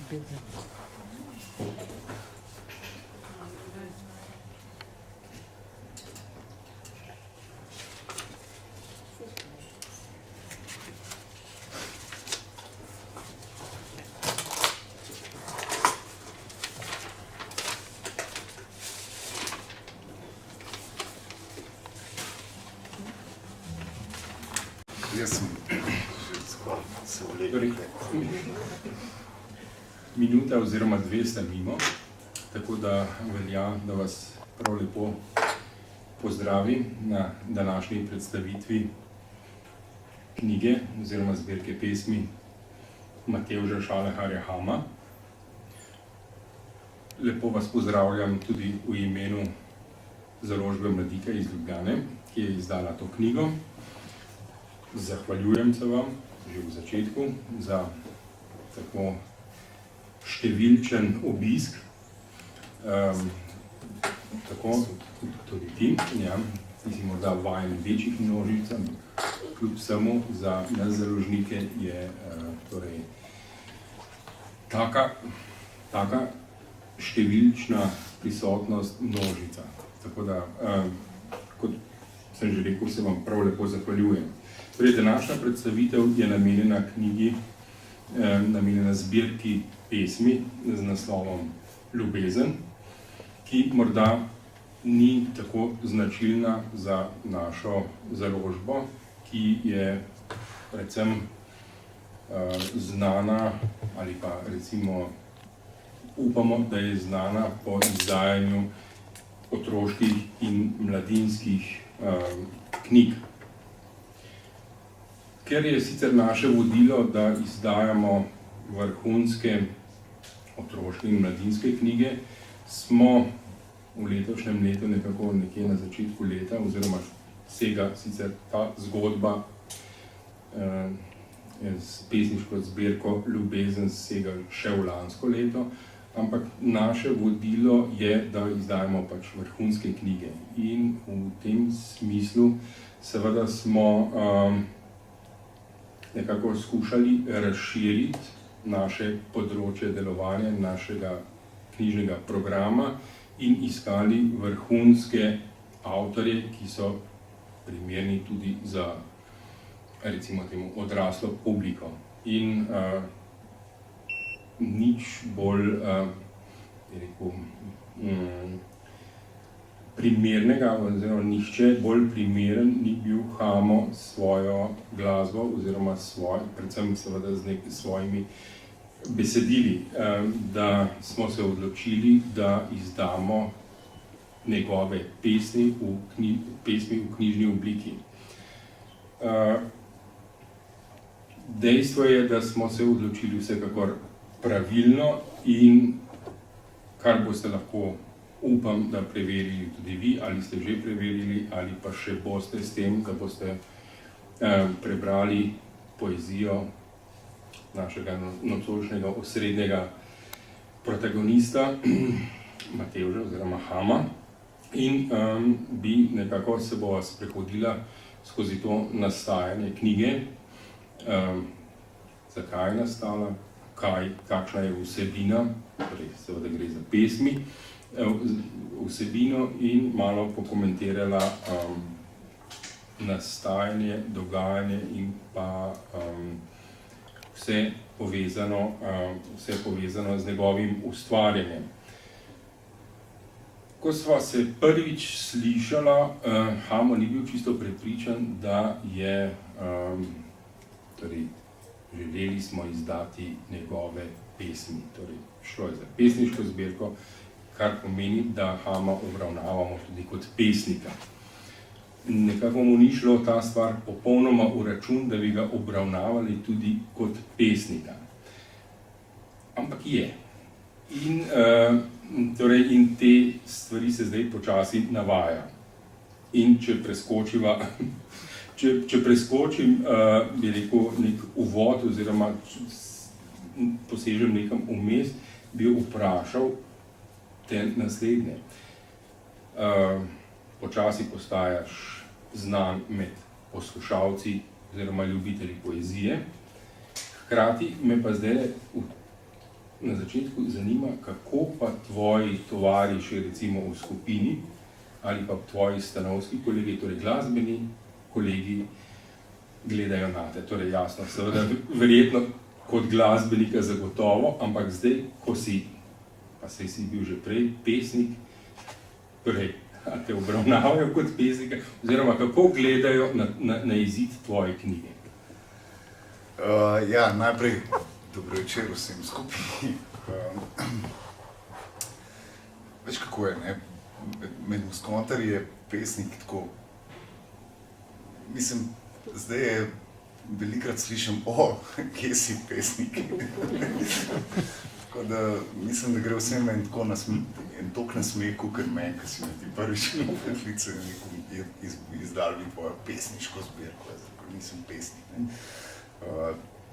Jaz sem se vlekel. Minuta oziroma 2 sta mimo, tako da velja, da vas prav lepo pozdravim na današnji predstavitvi knjige oziroma zbirke pesmi Matevža Šaleharja Hama. Lepo vas pozdravljam tudi v imenu založbe Mladika iz Ljubljane, ki je izdala to knjigo. Zahvaljujem se vam že v začetku za tako številčen obisk. Tako tudi ti, ja, ti si morda vajen večjih množic, kljub vsemu za nas založnike je torej taka številčna prisotnost množica. Tako da, kot sem že rekel, se vam prav lepo zahvaljujem. Torej, današnja predstavitev je namenjena knjigi, namenjena zbirki pesmi z naslovom Ljubezen, ki morda ni tako značilna za našo založbo, ki je predvsem znana, ali pa recimo upamo, da je znana po izdajanju otroških in mladinskih knjig. Ker je sicer naše vodilo, da izdajamo vrhunske otroške in mladinske knjige, smo v letošnjem letu nekako nekje na začetku leta, oziroma sega sicer ta zgodba s pesniško zbirko Ljubezen sega še v lansko leto, ampak naše vodilo je, da izdajamo pač vrhunske knjige. In v tem smislu seveda smo nekako skušali razširiti naše področje delovanja, našega knjižnega programa in iskali vrhunske avtorje, ki so primerni tudi za, recimo temu, odraslo publiko. In nič bolj, primernega, oziroma nihče bolj primeren ni bil Hamo s svojo glasbo, oziroma predvsem seveda z svojimi besedili, da smo se odločili, da izdamo njegove pesmi v knjižni obliki. Dejstvo je, da smo se odločili vsekakor pravilno in kar boste lahko, upam, da preverili tudi vi, ali ste že preverili, ali pa še boste s tem, da boste prebrali poezijo našega nocojšnjega osrednjega protagonista, Matevža oziroma Hama, in bi nekako se bova sprehodila skozi to nastajanje knjige, zakaj je nastala, kakšna je vsebina, torej seveda gre za pesmi, vsebino in malo pokomentirala nastajanje, dogajanje in pa vse povezano z njegovim ustvarjanjem. Ko sva se prvič slišala, Hamo ni bil čisto prepričan, da je, torej, želeli smo izdati njegove pesmi. Torej, šlo je za pesniško zbirko, kar pomeni, da Hama obravnavamo tudi kot pesnika. Nekako mu ni šlo ta stvar popolnoma v račun, da bi ga obravnavali tudi kot pesnika. Ampak je. In te stvari se zdaj počasi navaja. In če preskočim, bi rekel, nek uvod oziroma posežem nekam vmes, bi vprašal te naslednje. Počasi postajaš znan med poslušalci oziroma ljubitelji poezije. Hkrati me pa zdaj v na začetku zanima, kako pa tvoji tovariši, recimo v skupini, ali pa tvoji stanovski kolegi, torej glasbeni kolegi, gledajo na te. Torej jasno, seveda verjetno kot glasbenika zagotovo, ampak zdaj, ko si, pa saj si bil že prej, pesnik, torej, a te obravnavajo kot pesnika, oziroma kako gledajo na izid tvoje knjige? Ja, najprej dobro večer vsem skupaj. Veš kako je, ne? Med Muskontarji je pesnik tako, mislim, zdaj je velikrat slišim, kje si pesnik. Tako da mislim, da gre vsem en tok na smeh, kakor meni, ki si me ti prvič v Petlice izdali tvojo pesniško zbirko, ker nisem pesnik. Ne?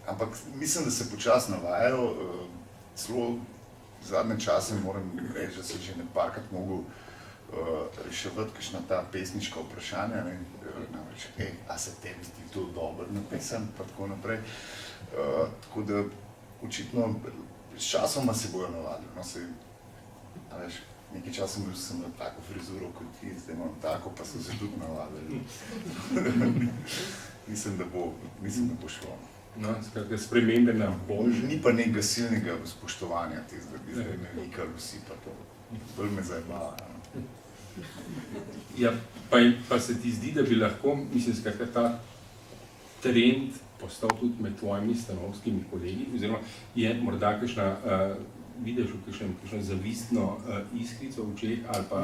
Ampak mislim, da se počasi navajajo, celo zadnje čase moram reči, da se že nekajkrat mogel reševati kakšna ta pesniška vprašanja, ne? Namreč, a se tebi zdi to dobro napisan, pa tako naprej. Tako da očitno s časoma se bojo navadili, no, a veš, nekaj časa sem imel tako frizuro kot ti, zdaj imam tako, pa so se tudi navadili. Mislim, da bo šlo. No, skratka, spremembe na boljše. Ni pa nekega silnega spoštovanja da bi zdaj me nikali vsi, pa to bolj me zajebava. Ja, pa se ti zdi, da bi lahko, mislim, skratka, ta trend postal tudi med tvojimi stanovskimi kolegi, oziroma je morda kakšna, vidiš v kakšno zavistno iskrico v očeh, ali pa...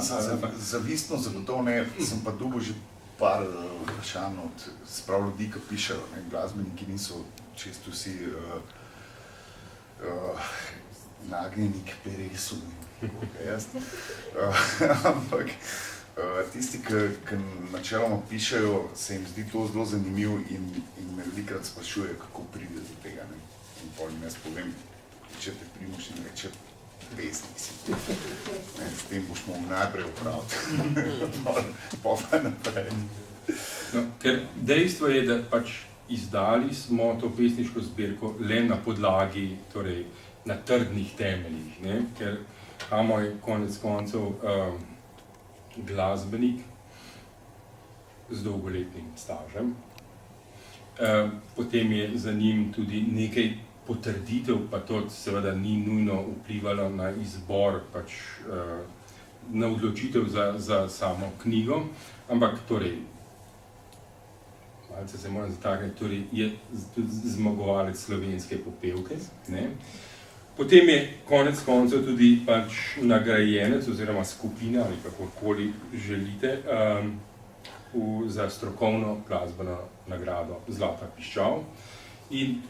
Zavistno zagotovo ne, sem pa dobil že par vprašanj od sprav ljudi, ki pišejo, glasbeniki niso čisto vsi nagnjeni k peresu, ampak tisti, ki načeloma pišejo, se jim zdi to zelo zanimiv in me velikokrat sprašujejo, kako pride do tega. In potem jim jaz povem, če te Primož in reče, pesnik si. S tem boš mogel najprej opraviti, pa naprej. No, ker dejstvo je, da pač izdali smo to pesniško zbirko le na podlagi, torej na trdnih temeljih, ne? Ker Hamo je konec koncev glasbenik z dolgoletnim stažem. Potem je za njim tudi nekaj potrditev, pa to seveda ni nujno vplivalo na izbor, pač na odločitev za samo knjigo, ampak torej, malce se moram zatakniti, torej je tudi zmagovalec slovenske popevke, ne? Potem je konec koncev tudi pač nagrajenec oziroma skupina ali kakorkoli želite za strokovno glasbeno nagrado Zlata piščal. In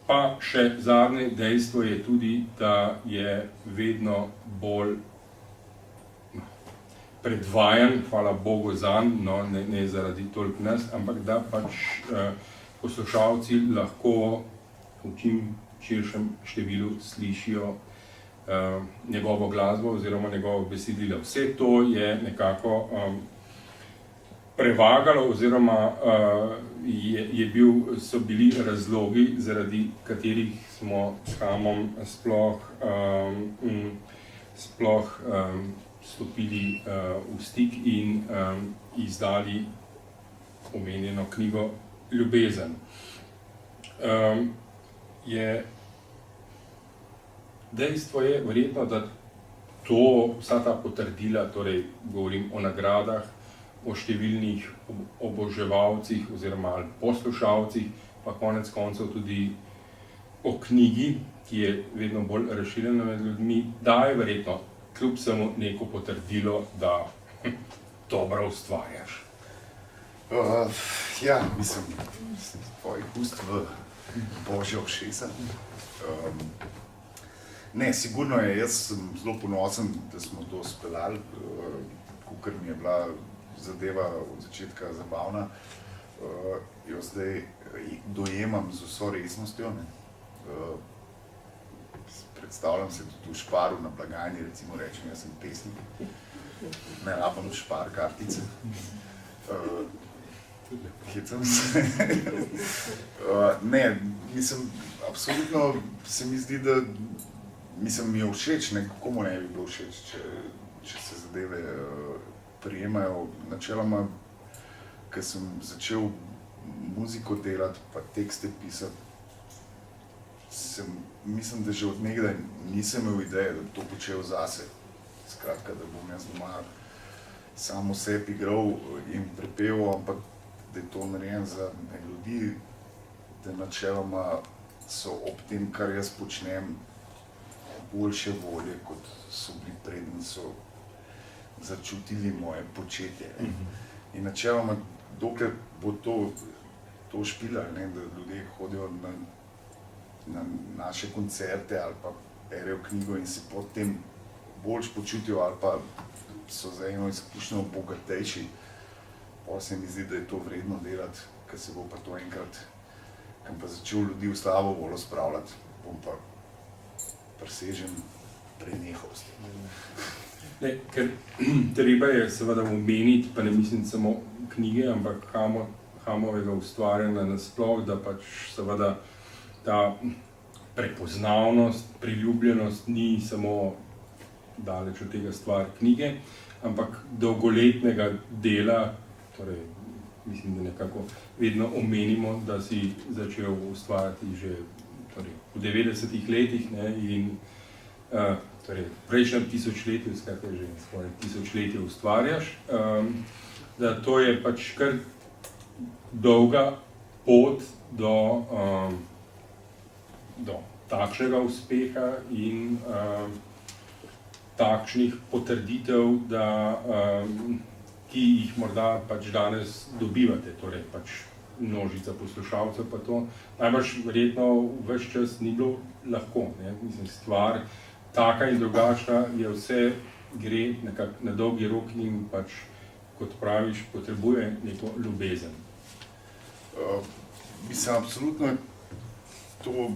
pa še zadnje dejstvo je tudi, da je vedno bolj predvajan, hvala Bogu zanj, no ne zaradi toliko nas, ampak da pač poslušalci lahko v čim širšem številu slišijo njegovo glasbo oziroma njegovo besedilo. Vse to je nekako prevagalo oziroma so bili razlogi, zaradi katerih smo s Hamom sploh stopili v stik in izdali omenjeno knjigo Ljubezen. Dejstvo je verjetno, da vsa ta potrdila, torej govorim o nagradah, o številnih oboževalcih oziroma poslušalcih, pa konec koncev tudi o knjigi, ki je vedno bolj razširjena med ljudmi, daje verjetno kljub samo neko potrdilo, da dobro ustvarjaš. Ja, mislim, tvojih ust v Božja ušesa. Ne, sigurno je, jaz sem zelo ponosen, da smo to speljali, kakor mi je bila zadeva od začetka zabavna. Jo zdaj dojemam z vso resnostjo. Predstavljam se tudi v Šparu na blagajni, recimo rečem, jaz sem pesnik, ne rabim Špar kartice. Hecam se. Ne, mislim, absolutno se mi zdi, da mi je všeč, komu ne bi bilo všeč, če se zadeve prijemajo. Načeloma, ko sem začel muziko delati pa tekste pisati, mislim, da že od nekdaj nisem imel ideje, da bi to počel zase. Skratka, da bom jaz doma samo sebi igral in prepeval, ampak da je to narejeno za ljudi, da načeloma so ob tem, kar jaz počnem, boljše volje, kot so bili preden so začutili moje početje. In načeloma, dokler bo to špila, da ljudje hodijo na naše koncerte ali pa berejo knjigo in se potem boljš počutijo ali pa so za eno izkušnjo bogatejši, pa se mi zdi, da je to vredno delati, ker se bo pa to enkrat, kam pa začel ljudi v slabo voljo spravljati, bom pa presežen prenehal s tem. Ker treba je seveda omeniti, pa ne mislim samo knjige, ampak Hamovega ustvarjanja nasploh, da pač seveda ta prepoznavnost, priljubljenost ni samo daleč od tega stvar knjige, ampak dolgoletnega dela, torej mislim, da nekako vedno omenimo, da si začel ustvarjati že v 90-ih letih, in torej v prejšnjem tisočletju, skratka že skoraj tisočletje ustvarjaš, da to je pač kar dolga pot do takšnega uspeha in takšnih potrditev, ki jih morda pač danes dobivate, torej pač množica poslušalcev pa to. Najbrž verjetno ves čas ni bilo lahko, mislim, stvar taka in drugačna je vse, gre nekako na dolgi rok in pač, kot praviš, potrebuje neko ljubezen. Mislim, absolutno je to,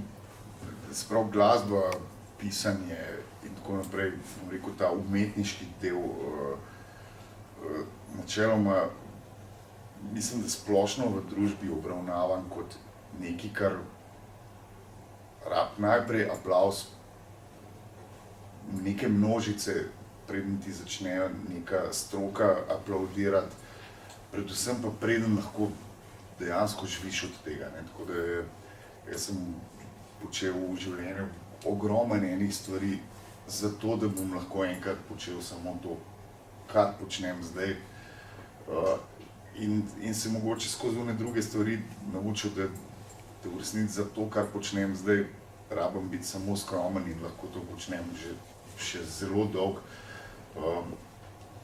sprav glasba, pisanje in tako naprej, bom rekel, ta umetniški del, načeloma, mislim, da splošno v družbi obravnavan kot nekaj, kar rab najprej aplavz neke množice, preden ti začnejo neka stroka aplavdirati, predvsem pa preden lahko dejansko živiš od tega. Tako da jaz sem počel v življenju ogromno enih stvari, zato da bom lahko enkrat počel samo to, kar počnem zdaj. In se mogoče skozi one druge stvari naučil, da v resnici za to, kar počnem zdaj, rabim biti samo skromen in lahko to počnem še zelo dolg.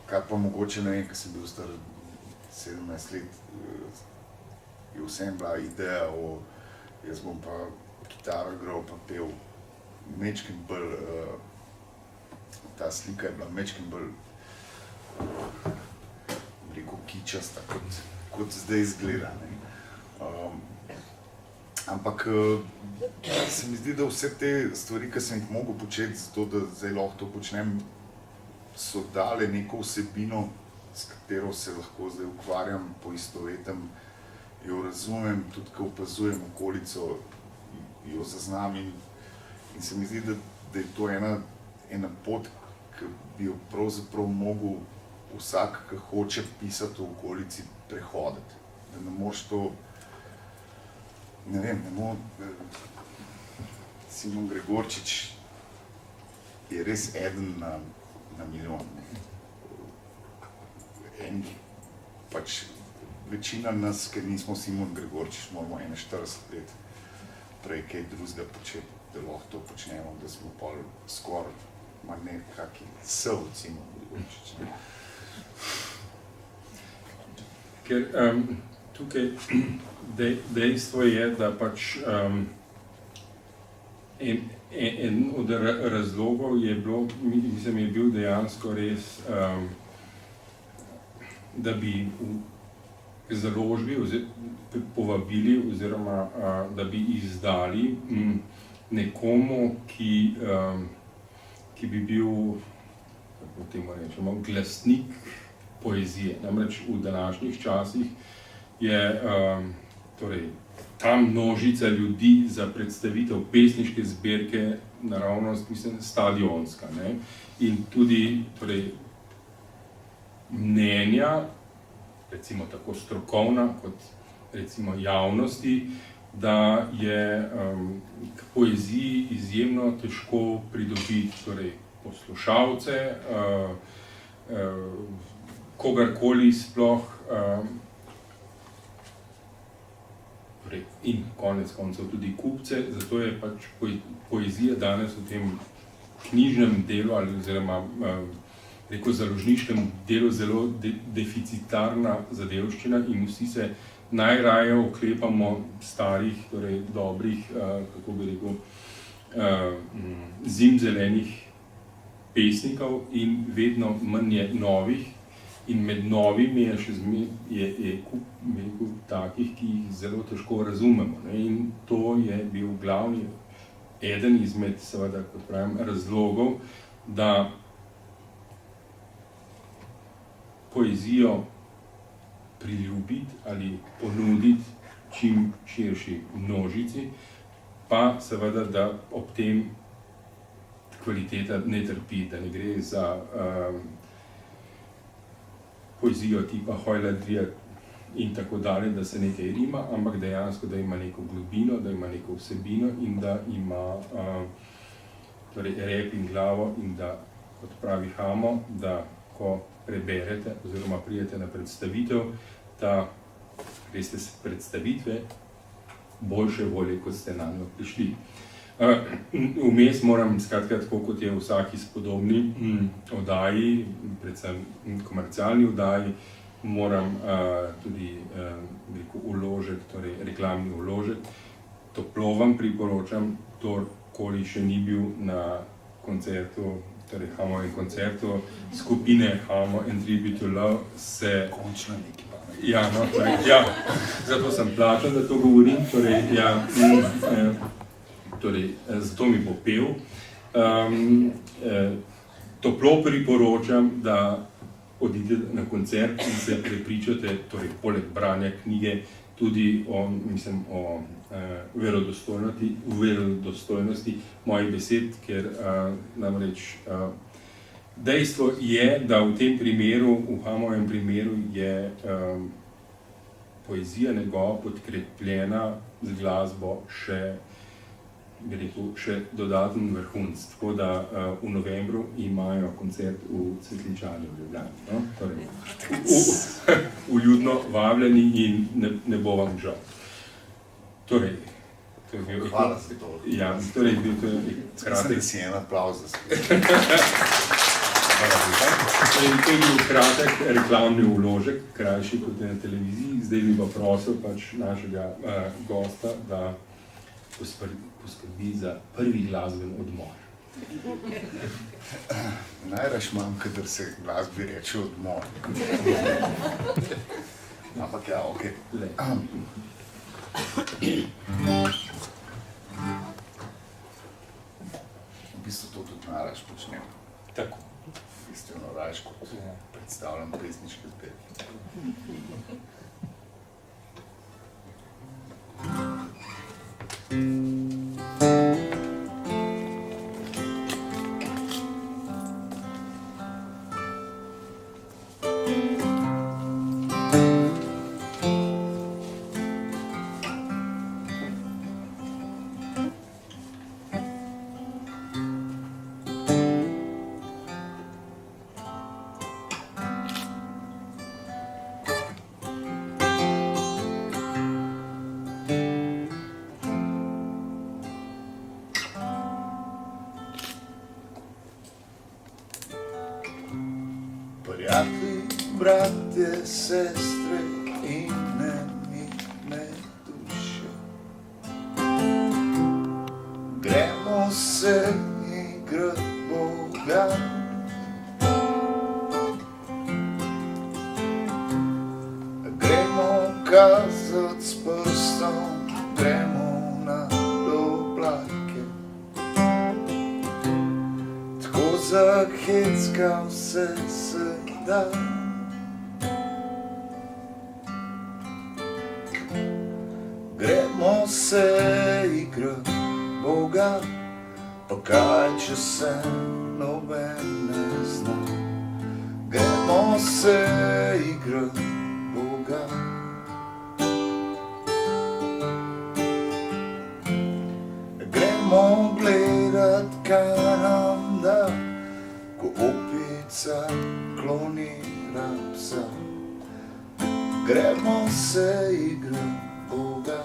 Kar pa mogoče, ne vem, ko sem bil star 17 let, je vsem bila ideja jaz bom pa kitaro igral pa pel mečkim bolj, ta slika je bila mečkim bolj, rekel, kičasta, kot zdaj izgleda. Ampak se mi zdi, da vse te stvari, ki sem jih mogel početi, zato da zdaj lahko to počnem, so dale neko vsebino, s katero se lahko zdaj ukvarjam, poistovetim, jo razumem, tudi ko opazujem okolico, jo zaznam in se mi zdi, da je to ena pot, ki bi jo pravzaprav mogel vsak, ki hoče pisati v okolici, prehoditi. Da ne moreš to, ne vem, Simon Gregorčič je res eden na milijon. Pač večina nas, ker nismo Simon Gregorčič, moramo 41 let prej kaj drugega početi, da lahko to počnemo, da smo pol skoraj, ma ne kaki sov Simon Gregorčič. Ker tukaj dejstvo je, da pač en od razlogov je bil dejansko res, da bi v založbi povabili oziroma da bi izdali nekomu, ki bi bil, kako temu rečemo, glasnik poezije. Namreč v današnjih časih je torej, ta množica ljudi za predstavitev pesniške zbirke naravnost, mislim, stadionska. Ne? In tudi torej, mnenja, recimo tako strokovna, kot recimo javnosti, da je k poeziji izjemno težko pridobiti torej, poslušalce, kogarkoli sploh, in konec koncev tudi kupce, zato je pač poezija danes v tem knjižnem delu ali oziroma rekel založniškem delu zelo deficitarna zadevščina in vsi se najraje oklepamo starih, torej dobrih, kako bi rekel, zimzelenih pesnikov in vedno manj je novih. In med novimi je še je kup takih, ki jih zelo težko razumemo. Ne? In to je bil glavni, eden izmed, seveda, kot pravim, razlogov, da poezijo priljubiti ali ponuditi čim širši množici, pa seveda, da ob tem kvaliteta ne trpi, da ne gre za poezijo tipa Hojladrija in tako dalje, da se nekaj rima, ampak dejansko, da ima neko globino, da ima neko vsebino in da ima torej rep in glavo in da, kot pravi Hamo, da ko preberete oziroma pridete na predstavitev, da greste predstavitve boljše volje, kot ste na njo prišli. Vmes moram, skratka, tako kot je v vsaki spodobni oddaji, predvsem komercialni oddaji, moram tudi vložek, torej reklamni vložek. Toplo vam priporočam, kdorkoli še ni bil na koncertu, torej Hamovem koncertu skupine Hamo and Tribute to Love, se... Končno nekaj pa. Ja, no, torej, ja, zato sem plačal, da to govorim, torej, ja, torej, zato mi bo pel. Toplo priporočam, da odidete na koncert in se prepričate, torej, poleg branja knjige, tudi o, mislim, o verodostojnosti mojih besed, ker namreč dejstvo je, da v tem primeru, v Hamovem primeru, je poezija njegova podkrepljena z glasbo še, bi rekel, še dodaten vrhunc. Tako da v novembru imajo koncert v Cvetličani v Ljubljani. No? Torej, vljudno vabljeni in ne bo vam žal. Torej, to je bil... Hvala za to. Ja, torej, bil to je kratek... Mislim, da si en aplauz za spet. To je bil kratek reklamni vložek, krajši kot je na televiziji. Zdaj bi pa prosil pač našega gosta, da poskrbi za prvi glasben odmor. Najraž imam, kadar se glasbi reče odmor. Ampak ja, okej. V bistvu to tudi najraž počnem. Tako. Bistveno raje, kot predstavljam pesniške zbirke. Prijatelji, bratje, sestre in nenihne duše, gremo se igrat Boga. Gremo kazat s prstom, gremo na oblake. Tako zahecka vse se da. Gremo se igrat Boga, pa kaj, če se noben ne zna. Gremo se igrat Boga. Gremo gledat, kaj nam da, ko opica klonira psa. Gremo se igrat Boga.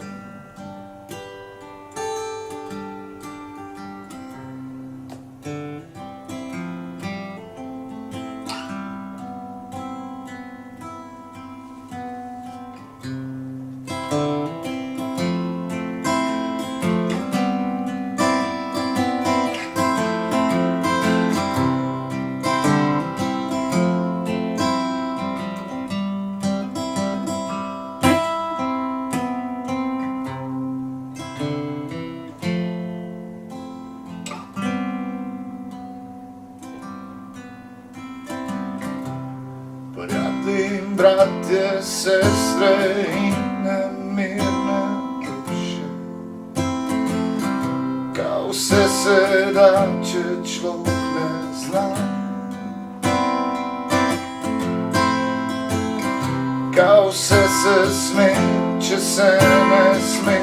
Prijatelji, bratje, sestre in nemirne duše, kao vse se da, če človek ne zna. Kao vse se sme, če se ne sme,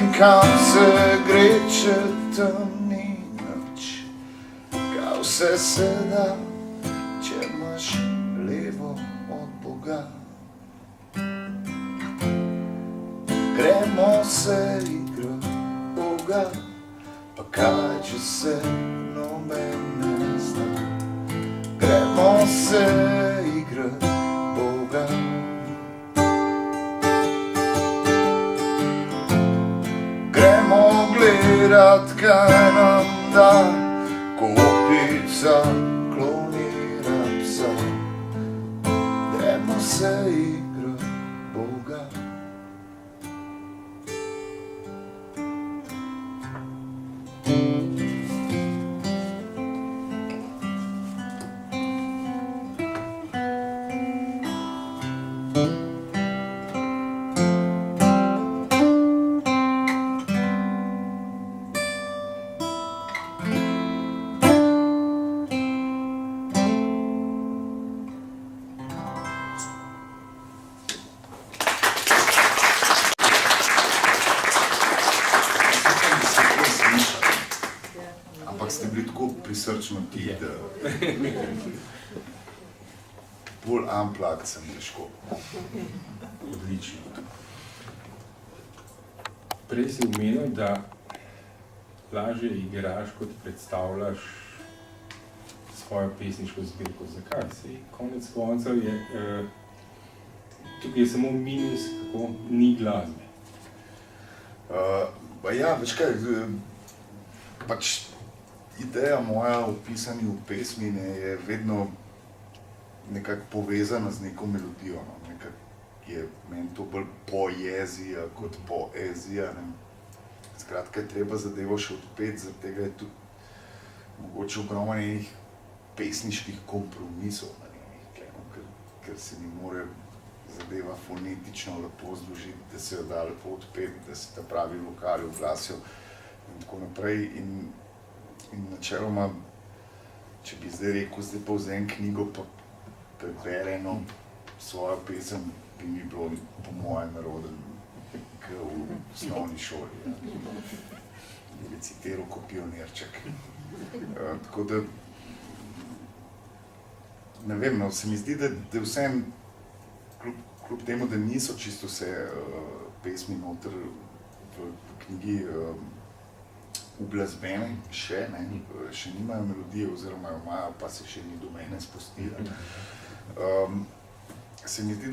in kam se gre, če tam ni nič. Kao vse se da, če imaš levo od Boga. Gremo se igrat Boga, pa kaj, če se noben ne zna. Gremo se igrat Boga. Gremo gledat, kaj nam da, ko opica klonira psa. Gremo se igrat Boga. Ampak ste bili tako prisrčno ti, da bolj unplugged sem težko. Odlično. Prej si omenil, da lažje igraš, kot predstavljaš svojo pesniško zbirko. Zakaj? Saj konec koncev je tukaj je samo minus, kako ni glasbe. Ja, veš kaj, pač ideja moja o pisanju pesmi je vedno nekako povezana z neko melodijo. Nekako je meni to bolj poezija kot poezija. Skratka, je treba zadevo še odpeti, zaradi tega je tudi mogoče ogromno enih pesniških kompromisov, ker se mi more zadeva fonetično lepo zložiti, da se jo da lepo odpeti, da se ta pravi vokali oglasijo in tako naprej. In načeloma, če bi zdaj rekel, zdaj pa vzem knjigo pa prebere eno svojo pesem, bi mi bilo po mojem naroden, k v osnovni šoli. Bi recitiral kot pionirček. Tako da, ne vem, no, se mi zdi, da vsem, kljub temu, da niso čisto vse pesmi noter v knjigi uglasbene, še nimajo melodije, oziroma jo imajo, pa se še ni do mene spustila. Se mi zdi,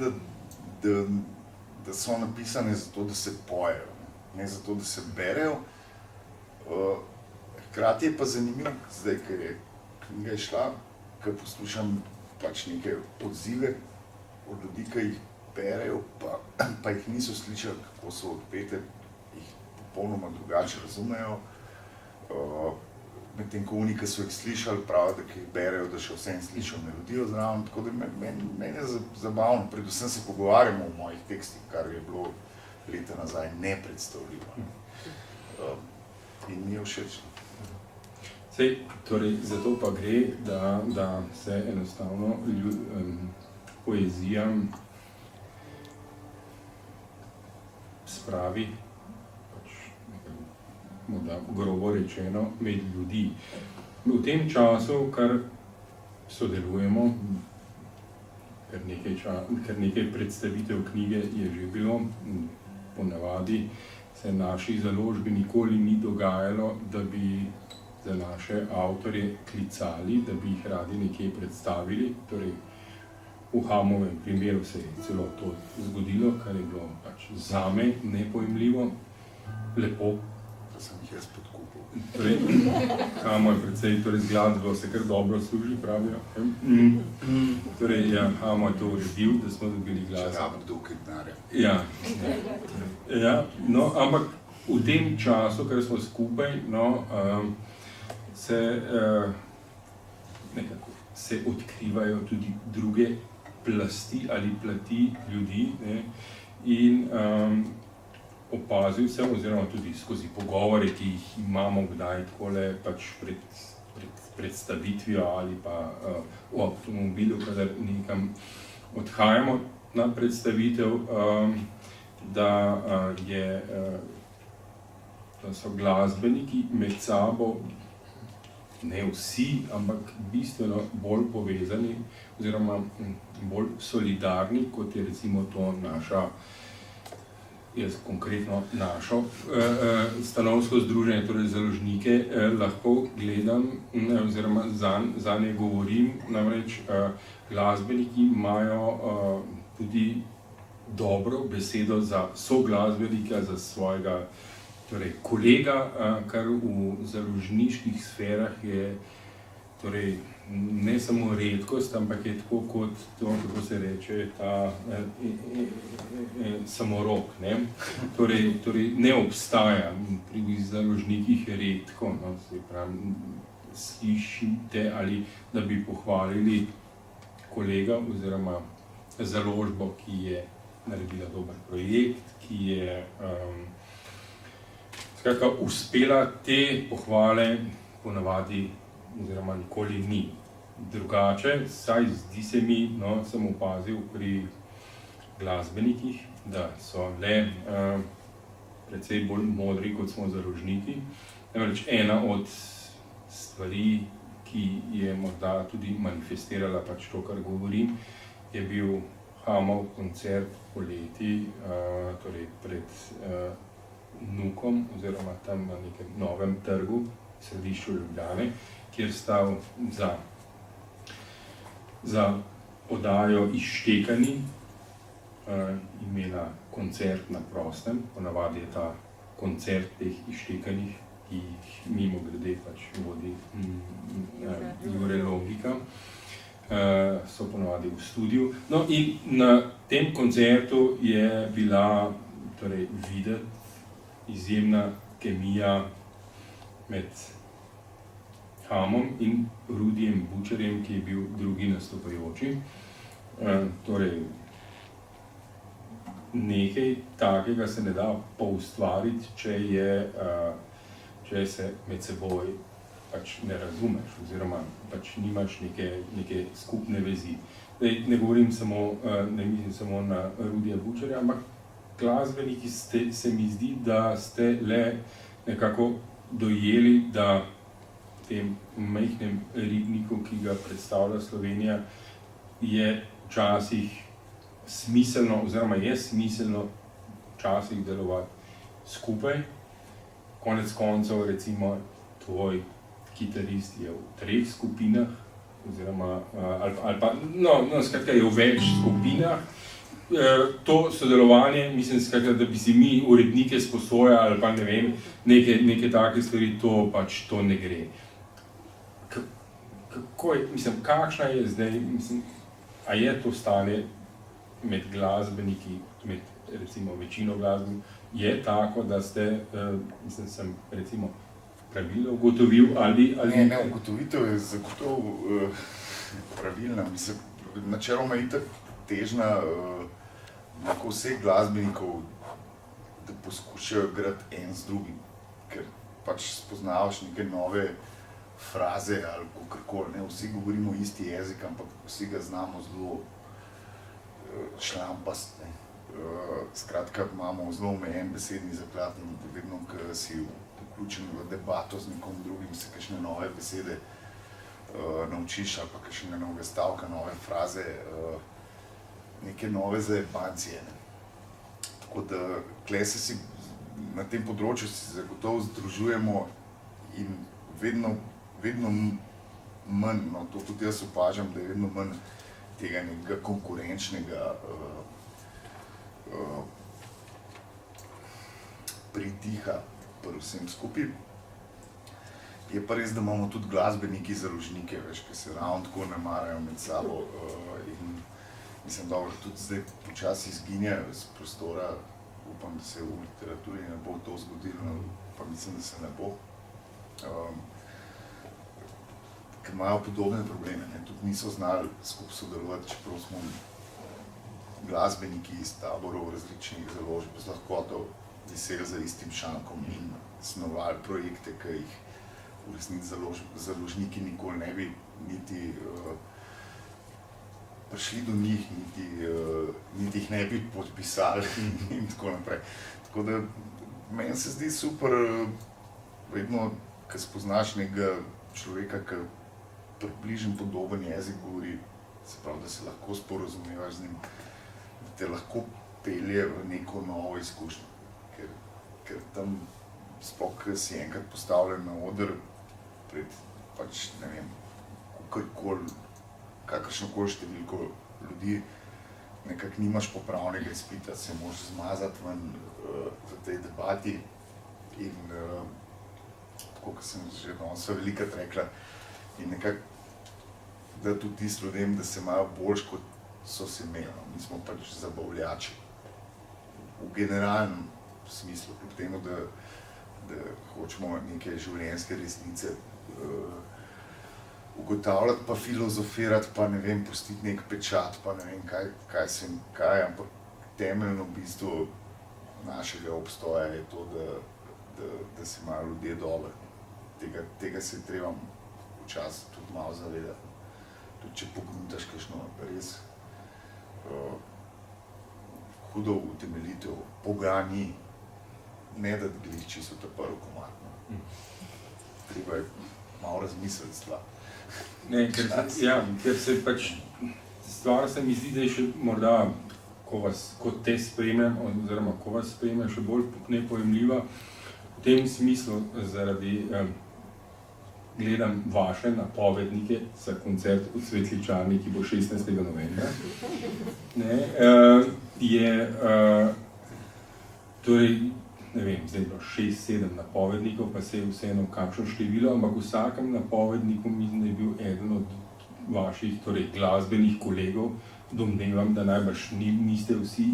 da so napisane zato, da se pojejo, ne zato, da se berejo. Hkrati je pa zanimivo, zdaj, ker je knjiga izšla, ker poslušam pač neke odzive od ljudi, ki jih berejo, pa jih niso slišali, kako so odpete, jih popolnoma drugače razumejo. Medtem ko oni, ki so jih slišali, pravijo, da ki jih berejo, da še vsem slišal melodijo zraven, tako da meni je zabavno, predvsem se pogovarjamo o mojih tekstih, kar je bilo leta nazaj nepredstavljivo. In mi je všeč. Sej, torej, zato pa gre, da se enostavno poezija spravi, pač, morda grobo rečeno, med ljudi. V tem času, kar sodelujemo, ker nekaj predstavitev knjige je že bilo, ponavadi se naši založbi nikoli ni dogajalo, da bi za naše avtorje klicali, da bi jih radi nekje predstavili. Torej, v Hamovem primeru se je celo to zgodilo, kar je bilo pač zame nepojmljivo, lepo. Da sem jih jaz podkupil. Torej, Hamo je precej, torej z glasbo se kar dobro služi, pravijo. Torej, ja, Hamo je to uredil, da smo dobili glasbo. Če rabim dokaj denarja. Ja, ja, no, ampak v tem času, ker smo skupaj, no, se odkrivajo tudi druge plasti ali plati ljudi, ne, in opazil sem, oziroma tudi skozi pogovore, ki jih imamo kdaj takole pač pred predstavitvijo ali pa v avtomobilu, kadar nekam odhajamo na predstavitev, da so glasbeniki med sabo, ne vsi, ampak bistveno bolj povezani oziroma bolj solidarni, kot je recimo to naša, jaz konkretno našo stanovsko združenje, torej založnike, lahko gledam oziroma zanje govorim, namreč glasbeniki imajo tudi dobro besedo za soglasbenika, za svojega torej, kolega, kar v založniških sferah je torej, ne samo redkost, ampak je tako kot to, kako se reče, ta samorok, ne? Torej ne obstaja, pri založnikih je redko, no, se pravi, slišite ali da bi pohvalili kolega oziroma založbo, ki je naredila dober projekt, ki je skratka uspela te pohvale ponavadi oziroma nikoli ni. Drugače, saj zdi se mi, no, sem opazil pri glasbenikih, da so le precej bolj modri, kot smo založniki. Namreč ena od stvari, ki je morda tudi manifestirala pač to, kar govorim, je bil Hamov koncert poleti, torej pred Nukom, oziroma tam na nekem novem trgu, v središču Ljubljane, kjer sta za oddajo Izštekani imela koncert na prostem. Ponavadi je ta koncert teh Izštekanih, ki jih mimogrede pač vodi Jure Logika, so ponavadi v studiu. No in na tem koncertu je bila torej videti izjemna kemija med Hamom in Rudijem Bučarjem, ki je bil drugi nastopajoči. Torej, nekaj takega se ne da poustvariti, če se med seboj pač ne razumeš, oziroma pač nimaš neke skupne vezi. Zdaj, ne govorim samo, ne mislim samo na Rudija Bučarja, ampak glasbeniki se mi zdi, da ste le nekako dojeli, da v tem majhnem ribniku, ki ga predstavlja Slovenija, je včasih smiselno, oziroma je smiselno včasih delovati skupaj. Konec koncev, recimo, tvoj kitarist je v 3 skupinah, oziroma, ali pa, no, skratka je v več skupinah. To sodelovanje, mislim, skratka, da bi si mi urednike sposojali, ali pa ne vem, neke take stvari, to pač to ne gre. Kako je, mislim, kakšna je zdaj, mislim, a je to stanje med glasbeniki, med recimo večino glasbenikov, je tako, da ste, mislim, sem recimo pravilno ugotovil ali... Ne, ugotovitev je zagotovo pravilna, mislim, načeloma itak težnja vseh glasbenikov poskušajo igrati en z drugim, ker pač spoznavaš neke nove fraze ali kakorkoli, ne, vsi govorimo isti jezik, ampak vsi ga znamo zelo šlampast, ne. Skratka, imamo zelo omejen besedni zaklad in vedno, ko si vključen v debato z nekom drugim, se kakšne nove besede naučiš ali pa kakšnega novega stavka, nove fraze, neke nove zajebancije, ne. Tako da, tule si na tem področju si zagotovo združujemo in vedno manj, no, to tudi jaz opažam, da je vedno manj tega nekega konkurenčnega pridiha pri vsem skupaj. Je pa res, da imamo tudi glasbeniki založnike, veš, ki se ravno tako ne marajo med sabo in mislim, dobro, tudi zdaj počasi izginjajo iz prostora, upam, da se v literaturi ne bo to zgodilo, pa mislim, da se ne bo. Ker imajo podobne probleme, ne, tudi niso znali skupaj sodelovati, čeprav smo glasbeniki iz taborov različnih založb z lahkoto viseli za istim šankom in snovali projekte, ki jih v resnici založniki nikoli ne bi niti prišli do njih, niti jih ne bi podpisali in tako naprej. Tako da meni se zdi super, vedno, ko spoznaš nekega človeka, ki približno podoben jezik govori, se pravi, da se lahko sporazumevaš z njim, da te lahko pelje v neko novo izkušnjo. Ker tam, sploh, ko si enkrat postavljen na oder pred, pač, ne vem, kakršnokoli številko ljudi, nekako nimaš popravnega izpita, se moraš zmazati ven v tej debati in tako, kot sem že danes velikokrat rekla, in nekako da tudi tisti ljudem, da se imajo boljš, kot so se imeli. Mi smo pač zabavljači. V generalnem smislu, kljub temu, da hočemo neke življenjske resnice ugotavljati, pa filozofirati, pa ne vem, pustiti nek pečat, pa ne vem, kaj, ampak temeljno bistvo našega obstoja je to, da se imajo ljudje dobro. Tega se je treba včasih tudi malo zavedati. Tudi če pogruntaš kakšno res hudo utemeljitev, pogani, ne da glih čisto ta prvi komad. Treba je malo razmisliti stvar. Ne, ker se pač stvar se mi zdi, da je še morda, ko te spremljam, oziroma ko vas spremljam, še bolj nepojemljiva v tem smislu zaradi gledam vaše napovednike za koncert v Cvetličani, ki bo 16. novembra. Torej, ne vem, zdaj je bilo 6-7 napovednikov, pa se je vseeno kakšno število, ampak v vsakem napovedniku mislim, da je bil eden od vaših, torej glasbenih kolegov, domnevam, da najbrž niste vsi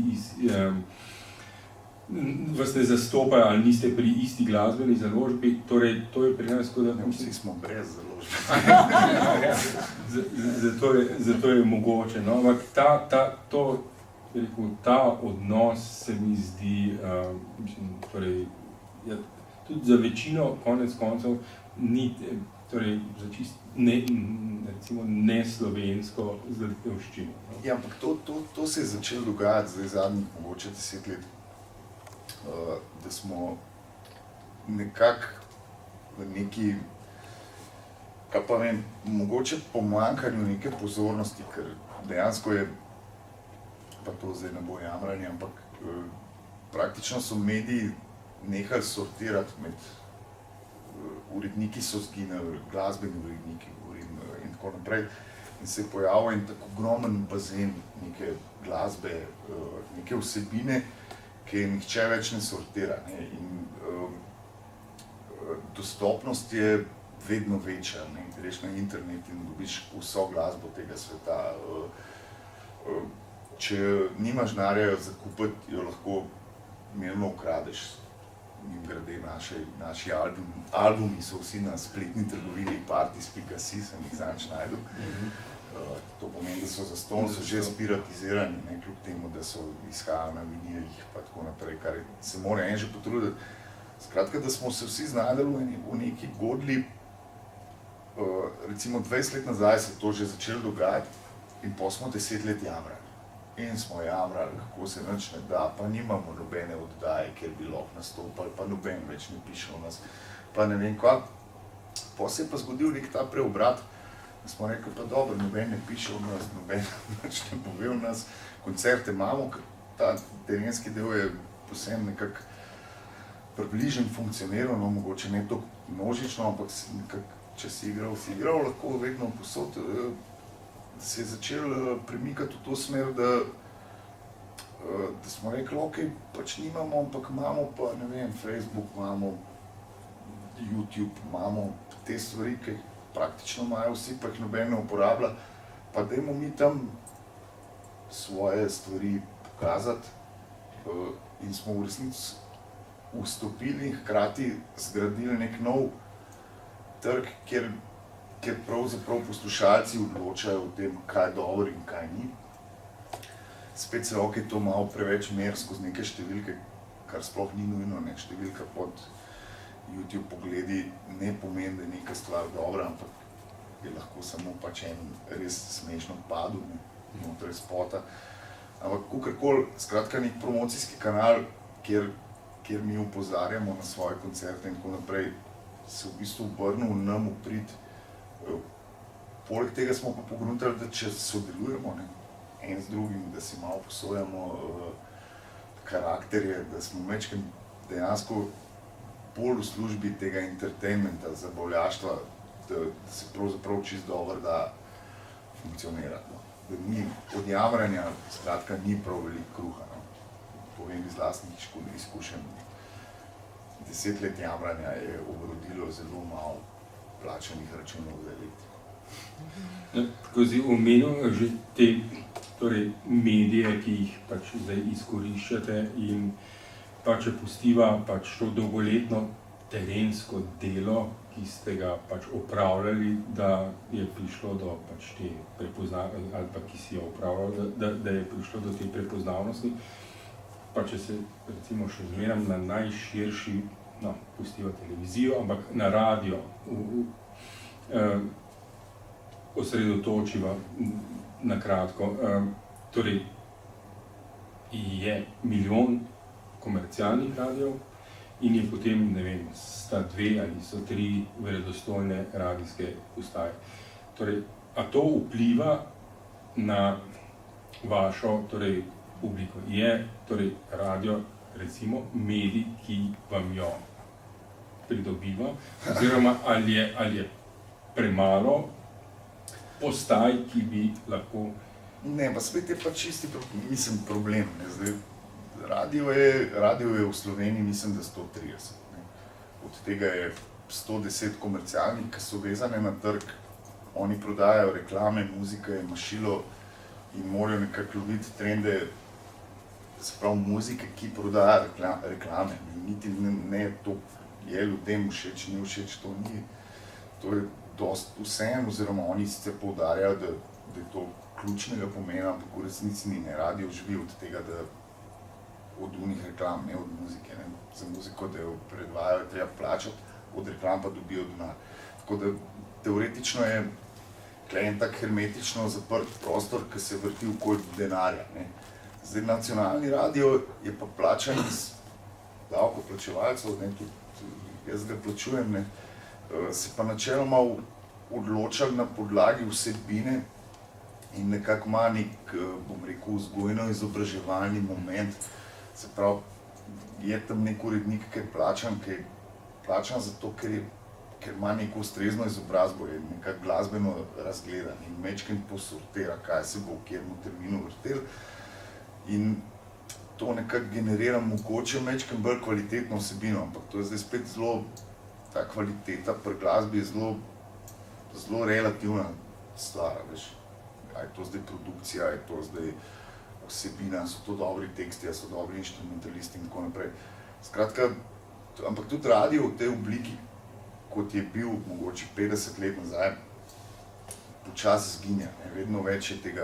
vas ne zastopajo ali niste pri isti glasbeni založbi, torej to je pri nas kot da... Vsi smo brez založbe. Zato je mogoče, no, ampak ta odnos se mi zdi, torej, tudi za večino konec koncev ni, torej, za čist recimo neslovensko zaletevščino. No. Ja, ampak to se je začelo dogajati zdaj zadnjih mogoče 10 let. Da smo nekako v neki, kaj pa vem, mogoče pomanjkanju neke pozornosti, ker dejansko je, pa to zdaj ne bo jamranje, ampak praktično so mediji nehali sortirati med uredniki so zginili, glasbeni uredniki in tako naprej. In se je pojavil en tako ogromen bazen neke glasbe, neke vsebine, ki je nihče več ne sortira, ne? In dostopnost je vedno večja, ne? Greš na internet in dobiš vso glasbo tega sveta. Če nimaš denarja za kupiti, jo lahko mirno ukradeš. Mimogrede, naši albumi so vsi na spletni trgovini partis.si, sem jih zadnjič našel. To pomeni, da so zastonj so že spiratizirani, ne, kljub temu, da so izhajali na vinilih pa tako naprej, kar se mora en že potruditi. Skratka, da smo se vsi znajdeli v neki godlji, recimo 20 let nazaj se to že začelo dogajati in potem smo 10 let jamrali. In smo jamrali, kako se nič ne da, pa nimamo nobene oddaje, kjer bi lahko nastopali, pa noben več ne piše o nas, pa ne vem kva. Potem se je pa zgodil nek ta preobrat, da smo rekli, pa dobro, noben ne piše o nas, noben nič ne pove o nas, koncerte imamo, ta terenski del je posebno nekako približen funkcioniral, no mogoče ne toliko množično, ampak nekako, če si igral, lahko vedno posod, se je začel premikati v to smer, da smo rekli, ok, pač nimamo, ampak imamo pa, ne vem, Facebook, imamo YouTube, imamo te stvari, ki praktično imajo vsi, pa jih noben ne uporablja, pa dajmo mi tam svoje stvari pokazati in smo v resnici vstopili in hkrati zgradili nek nov trg, kjer pravzaprav poslušalci odločajo o tem, kaj je dobro in kaj ni. Spet se ok, to malo preveč mer skozi neke številke, kar sploh ni nujno, ne, številka pod YouTube pogledi ne pomeni, da je neka stvar dobra, ampak je lahko samo pač en res smešno padu znotraj spota. Ampak kakorkoli, skratka nek promocijski kanal, kjer mi opozarjamo na svoje koncerte in tako naprej, se v bistvu obrnil nam v prid. Poleg tega smo pa pogruntali, da če sodelujemo, ne, en z drugim, da si malo posojamo karakterje, da smo majčkeno dejansko bolj v službi tega entertainmenta, zabavljaštva, da se pravzaprav čisto dobro da funkcionirati. No. Da ni od jamranja, skratka, ni prav veliko kruha. No. Povem iz lastnih izkušenj. 10 let jamranja je obrodilo zelo malo plačanih računov za elektriko. Tako si omenil že te medije, ki jih pač zdaj izkoriščate in pa če pustiva pač to dolgoletno terensko delo, ki ste ga pač opravljali, da je prišlo do pač te prepoznavnosti, ali pa ki si jo opravljal, da je prišlo do te prepoznavnosti, pa če se recimo še zmeram na najširši, no, pustiva televizijo, ampak na radio osredotočiva na kratko. Torej, je milijon komercialnih radijev in je potem, ne vem, sta 2 ali so 3 verodostojne radijske postaje. Torej, a to vpliva na vašo publiko? Je torej radio, recimo, medij, ki vam jo pridobiva, oziroma ali je premalo postaj, ki bi lahko... Ne, pa spet je pa čisti problem. Ne. Zdaj, radio je v Sloveniji, mislim, da 130. Ne. Od tega je 110 komercialnih, ki so vezane na trg. Oni prodajajo reklame, muzika je mašilo in morajo nekako loviti trende, se pravi muzike, ki prodaja reklame. Niti ne to je ljudem všeč, ni všeč, to ni. To je dosti vseeno, oziroma oni sicer poudarjajo, da je to ključnega pomena, ampak v resnici ni. Radio živi od tega, da od unih reklam, ne od muzike. Ne. Za muziko, da jo predvajajo, treba plačati, od reklam pa dobijo denar. Tako da teoretično je tukaj en tak hermetično zaprt prostor, ki se vrti okoli denarja. Ne. Zdaj, nacionalni radio je pa plačan iz davkoplačevalcev, ne, tudi jaz ga plačujem, ne, se pa načeloma odloča na podlagi vsebine in nekako ima nek, bom rekel, vzgojno-izobraževalni moment. Se pravi, je tam nek urednik, ki je plačan zato, ker ima neko ustrezno izobrazbo, je nekako glasbeno razgledan in majčkeno posortira, kaj se bo v katerem terminu vrtelo. In to nekako generira mogoče majčkeno bolj kvalitetno vsebino, ampak to je zdaj spet zelo, ta kvaliteta pri glasbi je zelo relativna stvar, veš. A je to zdaj produkcija, je to zdaj vsebina, so to dobri teksti, so dobri inštrumentalisti in tako naprej. Skratka, ampak tudi radio v tej obliki, kot je bil mogoče 50 let nazaj, počasi zginja. Vedno več je tega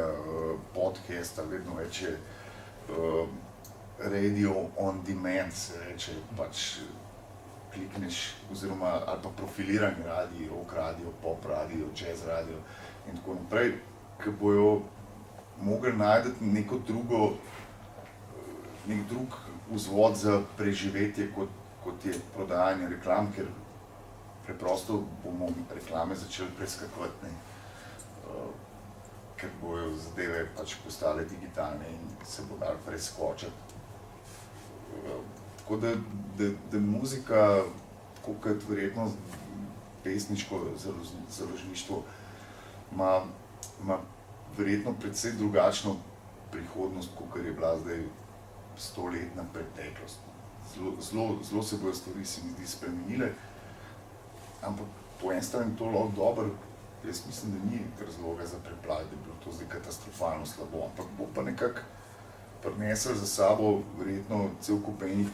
podcasta, vedno več je radio on demand, se reče, pač klikneš, oziroma ali pa profilirani radiji, rock radio, pop radio, jazz radio in tako naprej, ki bojo mogli najti nek drug vzvod za preživetje, kot je prodajanje reklam, ker preprosto bomo reklame začeli preskakovati, ker bojo zadeve pač postale digitalne in se bo dalo preskočiti. Tako da muzika, kot verjetno pesniško založništvo, ima verjetno precej drugačno prihodnost, kot je bila zdaj 100-letna preteklost. Zelo se bojo stvari, se mi zdi, spremenile, ampak po eni strani to lahko dobro, jaz mislim, da ni razloga za preplah, da je bilo to zdaj katastrofalno slabo, ampak bo pa nekako prinesel za sabo verjetno cel kup enih,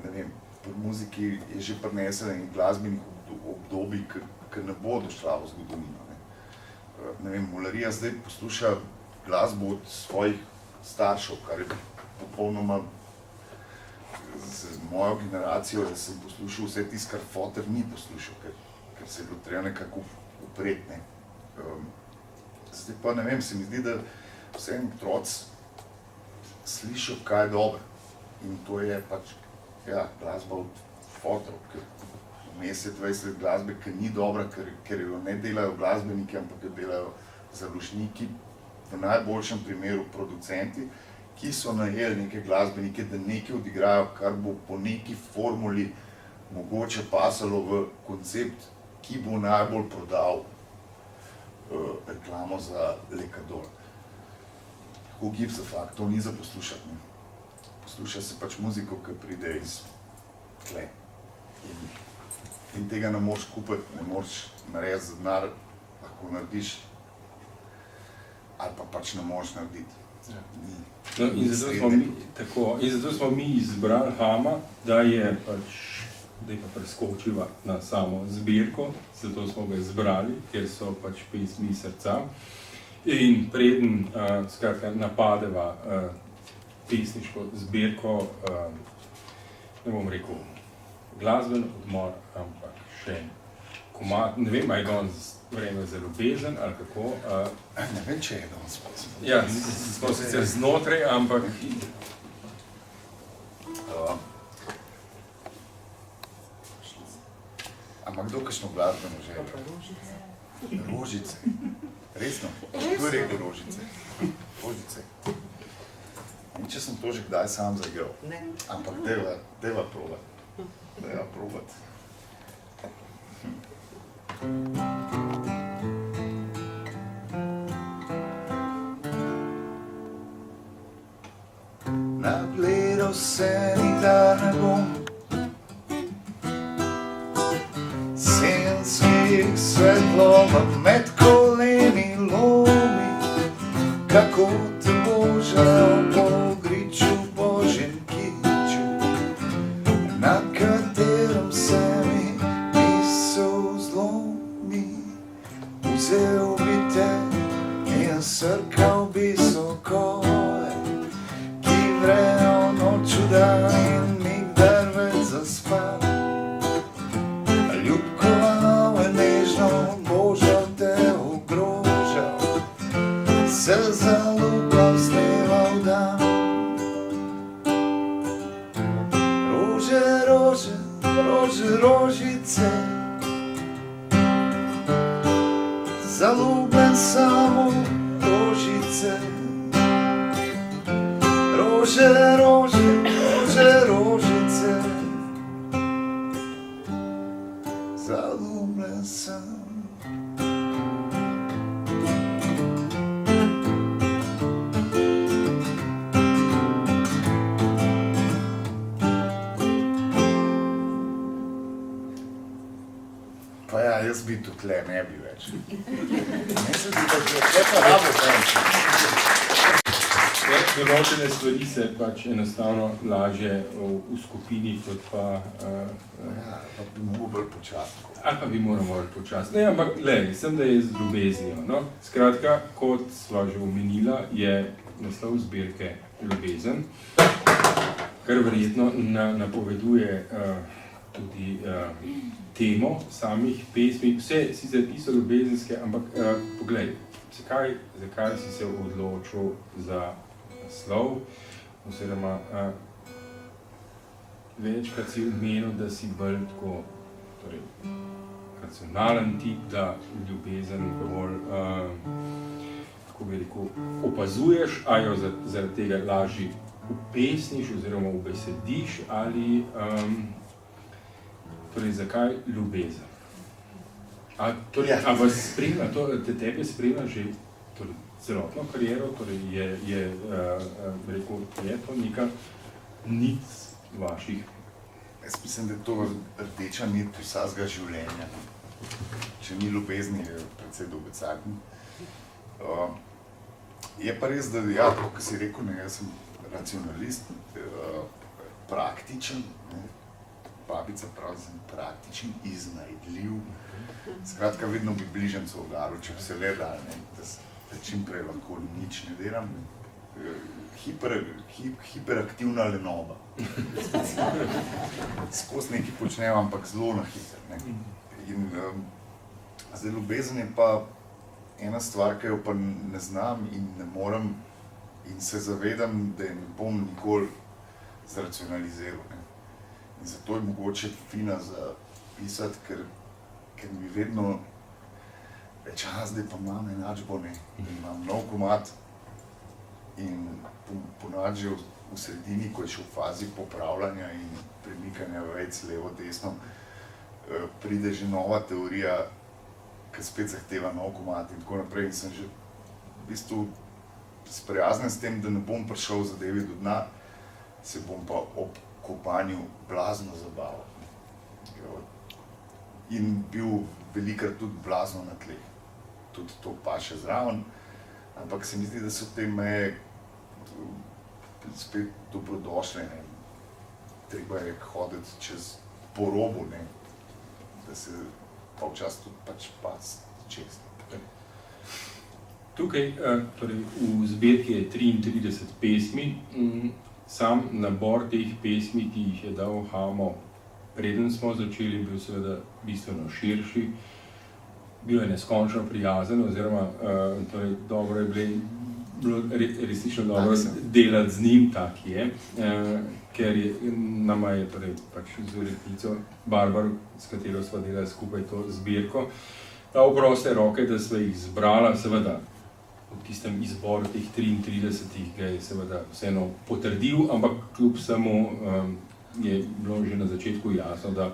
ne vem, pri muziki je že prinesel enih glasbenih obdobij, ki ne bodo šla v zgodovino. Ne vem, Mularija zdaj posluša glasbo od svojih staršev, kar je popolnoma z mojo generacijo, da sem poslušal vse tisto, kar foter ni poslušal, ker se je bilo treba nekako upreti. Zdaj pa ne vem, se mi zdi, da vsem otroci slišijo, kaj je dobro. In to je pač, ja, glasba od fotorov, ker vmes je 20 glasbe, ki ni dobra, ker jo ne delajo glasbeniki, ampak jo delajo založniki, v najboljšem primeru producenti, ki so najeli neke glasbenike, da nekaj odigrajo, kar bo po neki formuli mogoče pasalo v koncept, ki bo najbolj prodal reklamo za Lekadol. Who gives a fuck, to ni za poslušati. Posluša se pač muziko, ki pride iz tle. In tega ne moreš kupiti, ne moreš narediti za denar, lahko narediš, ali pa pač ne moreš narediti. No, in zato smo mi izbrali Hama, da je pač, da je pa preskočiva na samo zbirko, zato smo ga izbrali, ker so pač pesmi srca. In preden skratka napadeva pesniško zbirko, ne bom rekel glasben odmor, ampak še komad, ne vem, ali je danes vreme za ljubezen ali kako. Ne vem, če je danes pesem. Ja, smo sicer znotraj, ampak... Ampak kdo kakšno glasbeno željo? Rožice. Resno? Kdo je rekel Rožice? Rožice. In če sem to že kdaj sam zaigral. Ampak deva probati. Deva probati. Nagledal se nikdar ne bom, senskih svetlova med koleni lomi, kako te božajo po griču božjem kiču, na katerem se mi misel zlomi. Vzel bi te in srkal bi sokove, ki vrejo noč v dan in nikdar več zaspal. Ljubkova nove nežno božal te ogrožal, se zalubal z dneva v dan. Rože, rože, rože, rožice, zaljubljen samo rožice. Rože, rože, rože, rožice, zaljubljen sem. Pa ja, jaz bi tukaj ne bi več. Ne se zdi, da je pa rabo več. določene stvari se pač enostavno lažje v skupini, kot pa... Pa bi mogel bolj počasno. Ali pa bi moral bolj počasno. Ne, ampak glej, mislim, da je z ljubeznijo. No? Skratka, kot sva že omenila, je naslov zbirke Ljubezen, kar verjetno napoveduje tudi temo samih pesmi. Vse sicer niso ljubezenske, ampak poglej, zakaj si se odločil za naslov, oziroma večkrat si omenil, da si bolj tako racionalen tip, da ljubezen bolj, kako bi rekel, opazuješ, a jo zaradi tega lažje upesniš oziroma ubesediš, ali torej zakaj ljubezen? A vas spremlja, tebe spremlja že celotno kariero, torej je to neka nit vaših? Jaz mislim, da je to rdeča nit vsakega življenja. Če ni ljubezni, je precej dolgocakni. Je pa res, da ja, tako kot si rekel, jaz sem racionalist, praktičen, babica pravi, da sem praktičen, iznajdljiv. Skratka, vedno bi bližnjico udaril, če bi se le dal, da čim prej lahko nič ne delam. Hiperaktivna lenoba. Skozi nekaj počnem, ampak zelo na hiter. In zdaj ljubezen je pa ena stvar, ki jo pa ne znam in ne morem in se zavedam, da je ne bom nikoli zracionaliziral. In zato je mogoče fina za pisati, ker mi vedno reče, zdaj pa imam enačbo, imam nov komad in ponavadi že v sredini, ko je še v fazi popravljanja in premikanja vejc levo, desno, pride že nova teorija, ki spet zahteva nov komad in tako naprej. In sem že v bistvu sprijaznjen s tem, da ne bom prišel zadevi do dna, se bom pa ob kopanju blazno zabaval. In bil velikrat tudi blazno na tleh. Tudi to paše zraven, ampak se mi zdi, da so te meje spet dobrodošle. Treba je hoditi čez porobo, da se pa včasih tudi pač pac čez. Tukaj, torej v zbirki je 33 pesmi. Sam nabor teh pesmi, ki jih je dal Hamo, preden smo začeli, bil seveda bistveno širši. Bil je neskončno prijazen, oziroma dobro je bilo resnično dobro delati z njim, tak je, ker nama je pač z urednico Barbaro, s katero sva delali skupaj to zbirko, dal proste roke, da sva jih zbrala, seveda v tistem izboru teh 33 ga je seveda vseeno potrdil, ampak kljub vsemu je bilo že na začetku jasno, da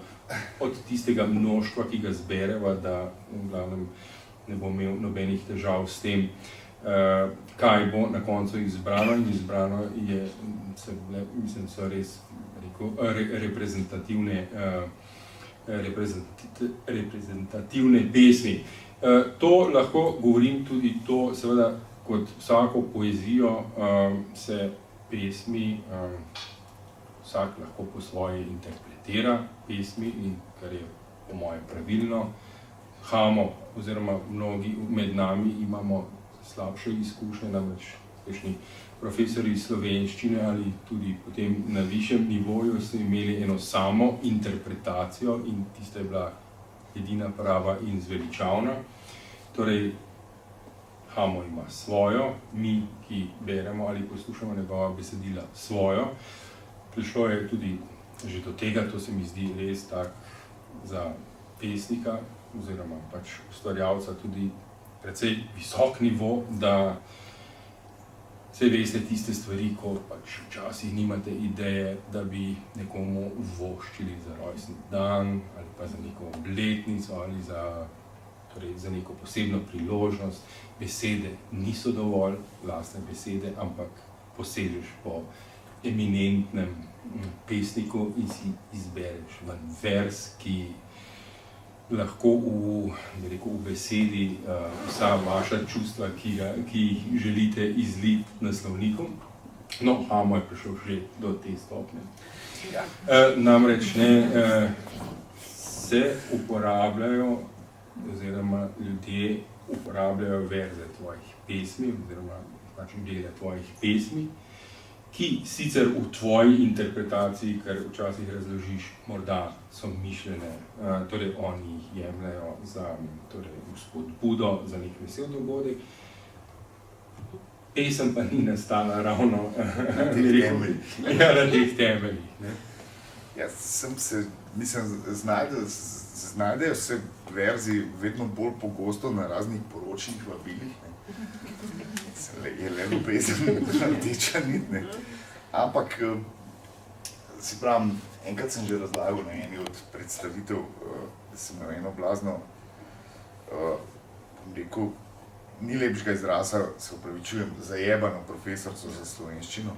od tistega mnoštva, ki ga zbereva, da v glavnem ne bo imel nobenih težav s tem, kaj bo na koncu izbrano. In izbrano so res reprezentativne pesmi. To lahko govorim tudi to, seveda, kot vsako poezijo se pesmi vsak lahko po svoje interpretira pesmi, in kar je po mojem pravilno. Hamo oziroma mnogi med nami imamo slabše izkušnje, namreč kakšni profesori slovenščine ali tudi potem na višjem nivoju so imeli eno samo interpretacijo in tista je bila edina prava in zveličavna. Torej, Hamo ima svojo, mi, ki beremo ali poslušamo njegova besedila, svojo. Prišlo je tudi že do tega, to se mi zdi res tak za pesnika oziroma pač ustvarjalca tudi precej visok nivo, da saj veste tiste stvari, ko pač včasih nimate ideje, da bi nekomu voščili za rojstni dan ali pa za neko obletnico ali za neko posebno priložnost. Besede niso dovolj, lastne besede, ampak posežeš po eminentnem pesniku in si izbereš ven vers, ki lahko v besedi vsa vaša čustva, ki jih želite izliti naslovnikom. No, Amo je prišel že do te stopnje. Namreč se uporabljajo, oziroma ljudje uporabljajo verze tvojih pesmi, oziroma pač dele tvojih pesmi, ki sicer v tvoji interpretaciji, kar včasih razložiš, morda so mišljene, torej oni jih jemljajo za spodbudo, za nek vesel dogodek. Pesem pa ni nastala ravno na teh temeljih. Ja, znajdejo se verzi vedno bolj pogosto na raznih poročnih vabilih. Je le ljubezen rdeča nit. Ampak, si pravim, enkrat sem že razlagal na eni od predstavitev, da sem imel eno blazno, rekel, ni lepšega izraza, se upravičujem, zajebano profesorco za slovenščino,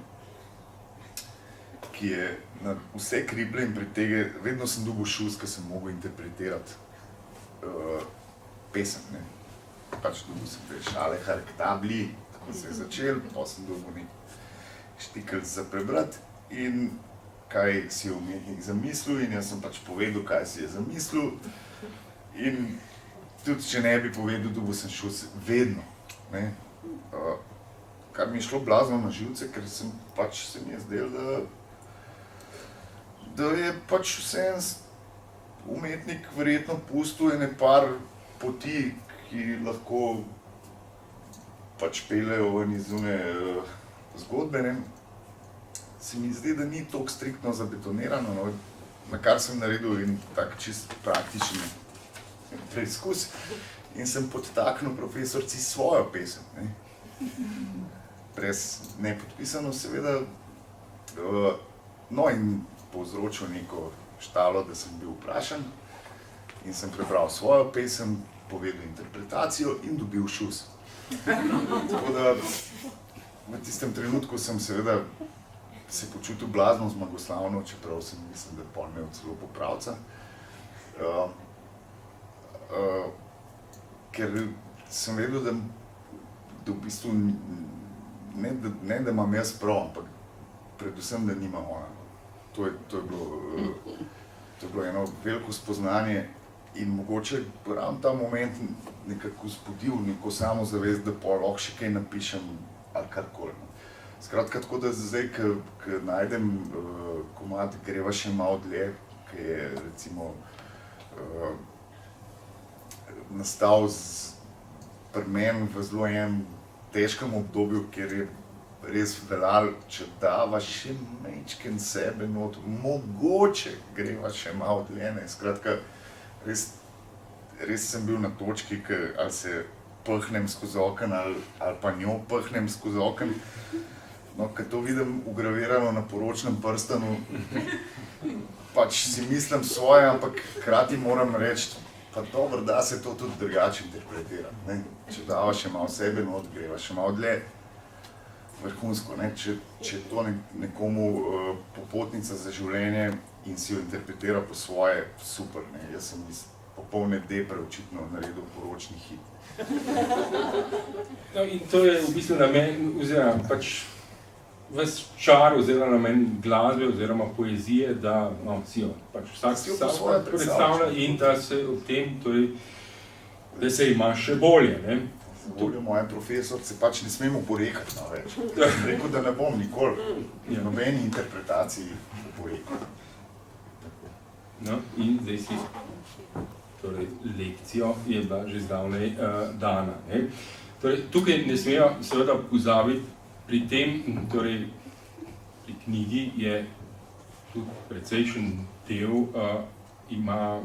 ki je na vse krible in pretege, vedno sem dobil šus, ko sem mogel interpretirati pesem. Pač dobil sem te šale Harktabli, tako se je začel, pa sem dobil nek štikl za prebrati in kaj si je umetnik zamislil in jaz sem pač povedal, kaj si je zamislil in tudi če ne bi povedal, dobil sem šus vedno. Kar mi je šlo blazno na živce, ker se mi je zdelo, da je pač vseeno umetnik verjetno pustil ene par poti, ki lahko pač peljejo ven iz one zgodbe. Se mi zdi, da ni toliko striktno zabetonirano, na kar sem naredil en tak čist praktičen preizkus in sem podtaknil profesorci svojo pesem. Brez nepodpisano seveda, no in povzročil neko štalo, da sem bil vprašan in sem prebral svojo pesem, povedal interpretacijo in dobil šus. Tako da v tistem trenutku sem seveda se počutil blazno zmagoslavno, čeprav sem mislim, da pol imel celo popravca. Ker sem vedel, da v bistvu ne da imam jaz prav, ampak predvsem, da nima ona. To je bilo eno veliko spoznanje in mogoče ravno ta moment nekako vzbudil neko samozavest, da pol lahko še kaj napišem ali karkoli. Skratka, tako da zdaj, ko najdem komad Greva še malo dlje, ki je recimo nastal pri meni v zelo enem težkem obdobju, kjer je res veljalo, če dava še majčken sebe not, mogoče greva še malo dlje. Skratka, res sem bil na točki, ali se pahnem skozi oken ali pa njo pahnem skozi oken. No, ko to vidim ugravirano na poročnem prstanu, pač si mislim svoje, ampak hkrati moram reči, pa dobro, da se to tudi drugače interpretira. Če dava še malo sebe not, greva še malo dlje. Vrhunsko, če to nekomu popotnica za življenje in si jo interpretira po svoje, super. Jaz sem iz popolne depre očitno naredil poročni hit. No, in to je v bistvu namen, oziroma pač ves čar oziroma namen glasbe oziroma poezije, da si jo pač vsak predstavlja in da se ob tem, torej, da se ima še bolje. Voljo moje profesorce pač ne smemo porekati na več. Rekel, da ne bom nikoli v nobeni interpretaciji porekal. No, in zdaj si, torej, lekcijo je bila že zdavnej dana. Torej, tukaj ne smejo seveda pozabiti pri tem, torej, pri knjigi je tudi precejšen del,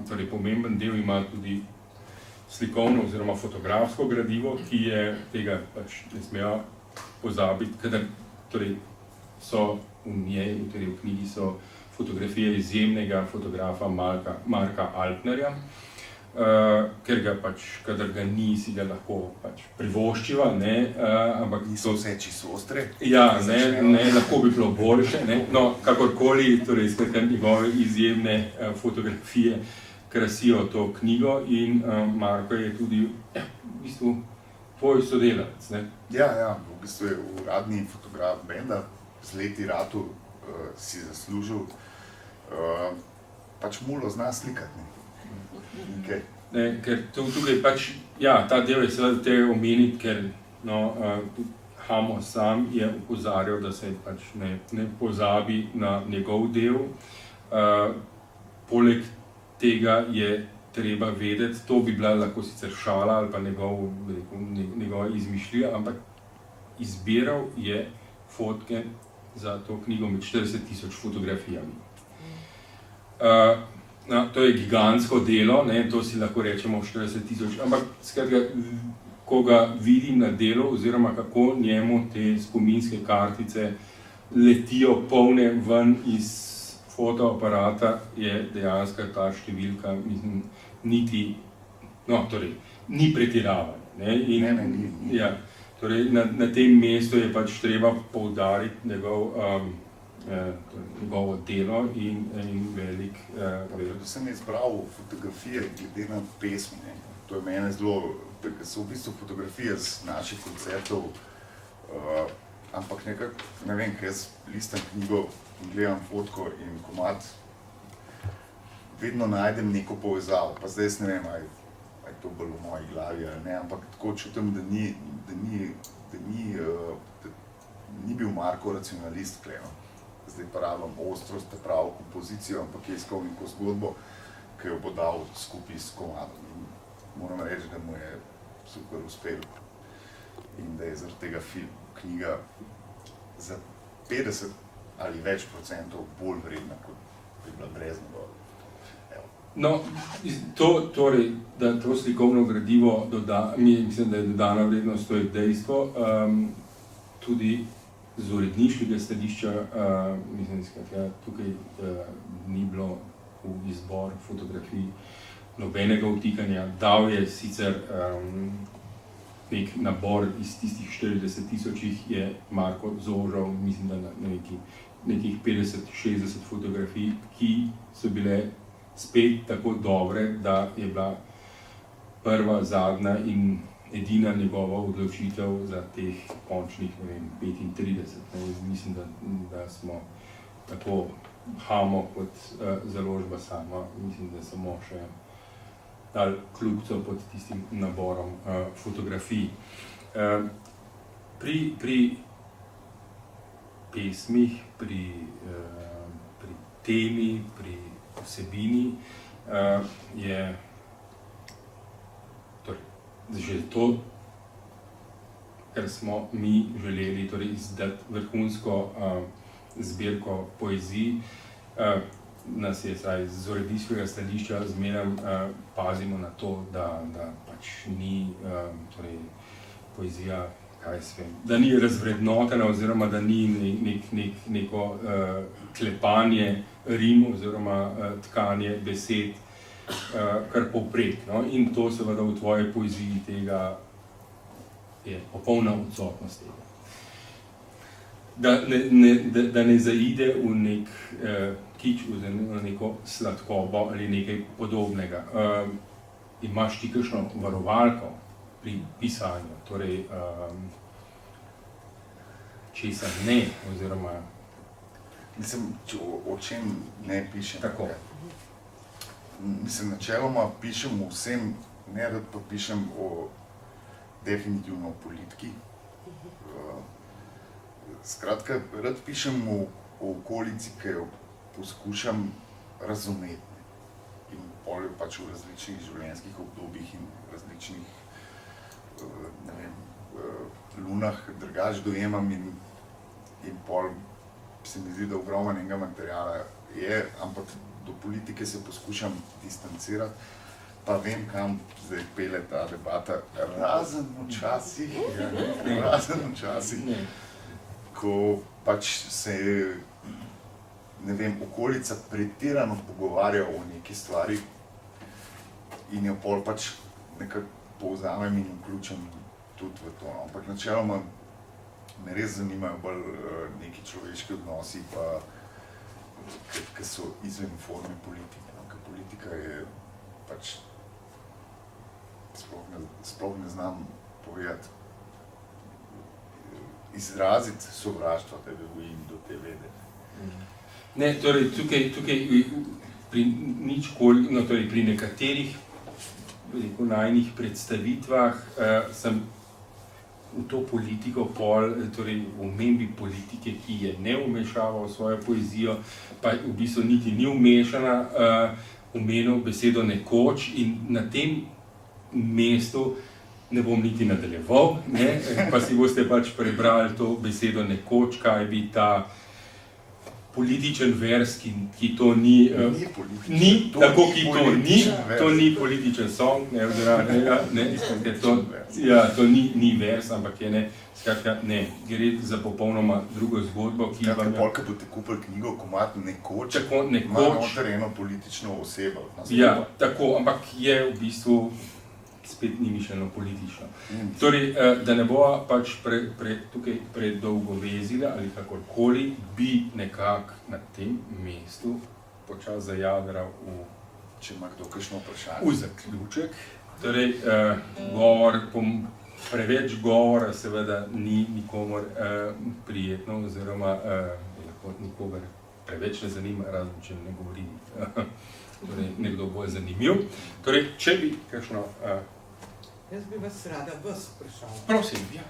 torej pomemben del ima tudi slikovno oziroma fotografsko gradivo, ki je tega pač ne smejo pozabiti, kadar torej so v njej, torej v knjigi so fotografije izjemnega fotografa Marka Alpnerja, ker ga pač, kadar ga ni, si ga lahko pač privoščiva, ampak niso vse čisto ostre. Ja, lahko bi bilo boljše, no, kakorkoli, torej skratka njegove izjemne fotografije krasijo to knjigo in Marko je tudi v bistvu tvoj sodelavec. Ne? Ja, v bistvu je uradni fotograf benda, z leti ratu si zaslužil, pač mulo zna slikati. Okay. Ne, ker tukaj pač, ja, ta del je seveda treba omeniti, ker tudi Hamo sam je opozarjal, da se pač ne pozabi na njegov del. Poleg tega je treba vedeti, to bi bila lahko sicer šala ali pa njegova izmišljija, ampak izbiral je fotke za to knjigo med 40.000 fotografijami. To je gigantsko delo, ne, to si lahko rečemo 40.000, ampak skratka, ko ga vidim na delu, oziroma kako njemu te spominske kartice letijo polne ven iz fotoaparata, je dejansko ta številka, mislim, ni pretiravanje. Ni. Ja, torej na tem mestu je pač treba poudariti njegovo delo in velik. Sem izbral fotografije glede na pesmi. To je mene zelo, so v bistvu fotografije z naših koncertov, ampak nekako, ne vem, ker jaz listam knjigo in gledam fotko in komad, vedno najdem neko povezavo, pa zdaj ne vem, ali je to bolj v moji glavi ali ne, ampak tako čutim, da ni bil Marko racionalist kleno. Zdaj pa rabim ostrost, pravo kompozicijo, ampak je iskal neko zgodbo, ki jo bo dal skupaj s komadom. Moram reči, da mu je super uspel in da je zaradi tega knjiga za 50 ali več procentov bolj vredna, kot bi bila brez njega. No, torej, da to slikovno gradivo mislim, da je dodana vrednost, to je dejstvo. Tudi z uredniškega stališča, mislim, da tukaj ni bilo v izbor fotografij nobenega vtikanja. Dal je sicer nek nabor iz tistih 40.000, je Marko zožal, mislim, da na nekih 50-60 fotografij, ki so bile spet tako dobre, da je bila prva, zadnja in edina njegova odločitev za teh končnih, 35. Mislim, da smo tako Hamo kot založba sama, mislim, da samo še dali kljubico pod tistim naborom fotografij. Pri pesmih, pri temi, pri vsebini je že to, ker smo mi želeli izdati vrhunsko zbirko poezij, nas je z uredniškega stališča zmeraj pazimo na to, da pač ni poezija, da ni razvrednotena oziroma da ni neko klepanje rim oziroma tkanje besed kar povprek. In to seveda v tvoji poeziji tega je popolna odsotnost tega. Da ne zaide v nek kič, v neko sladkobo ali nekaj podobnega. Imaš ti kakšno varovalko pri pisanju, torej česa ne, oziroma... Mislim, o čem ne pišem. Tako. Mislim, načeloma pišem o vsem, ne rad pa pišem definitivno o politiki. Skratka, rad pišem o okolici, ki jo poskušam razumeti. In pol pač v različnih življenjskih obdobjih in različnih lunah drugače dojemam in pol se mi zdi, da ogromno enega materiala je, ampak do politike se poskušam distancirati, pa vem, kam zdaj pele ta debata, razen včasih, ko pač se okolica pretirano pogovarja o neki stvari in jo pol pač nekako povzamem in vključim tudi v to. Ampak načeloma me res zanimajo bolj neki človeški odnosi, pa ki so izven forme politike. Ker politika je sploh ne znam povedati, izraziti sovraštvo, da bi bojim do te vede. Ne, torej tukaj pri ničkoli, no torej pri nekaterih najnih predstavitvah sem v to politiko torej v omembi politike, ki je ne vmešaval v svojo poezijo, pa v bistvu niti ni vmešana, omenil besedo nekoč in na tem mestu ne bom niti nadaljeval, ne, pa si boste pač prebrali to besedo nekoč, kaj bi ta političen vers, ki to ni, to ni političen song, ne, to ni vers, ampak je ne, skratka, ne, gre za popolnoma drugo zgodbo, ki vam... Polka boste kupili knjigo, Komad nekoč, ima noter eno politično osebo. Ja, tako, ampak je v bistvu spet ni mišljeno politično. Torej, da ne bova pač tukaj predolgo vezila ali kakorkoli, bi nekako na tem mestu počas zajadral če ima kdo kakšno vprašanje, v zaključek. Torej, preveč govora seveda ni nikomor prijetno oziroma lahko nikogar preveč ne zanima, razen če ne govorim. Torej, nekdo bolj zanimiv. Torej, če bi kakšno... Jaz bi vas rada vprašala. Prosim, ja.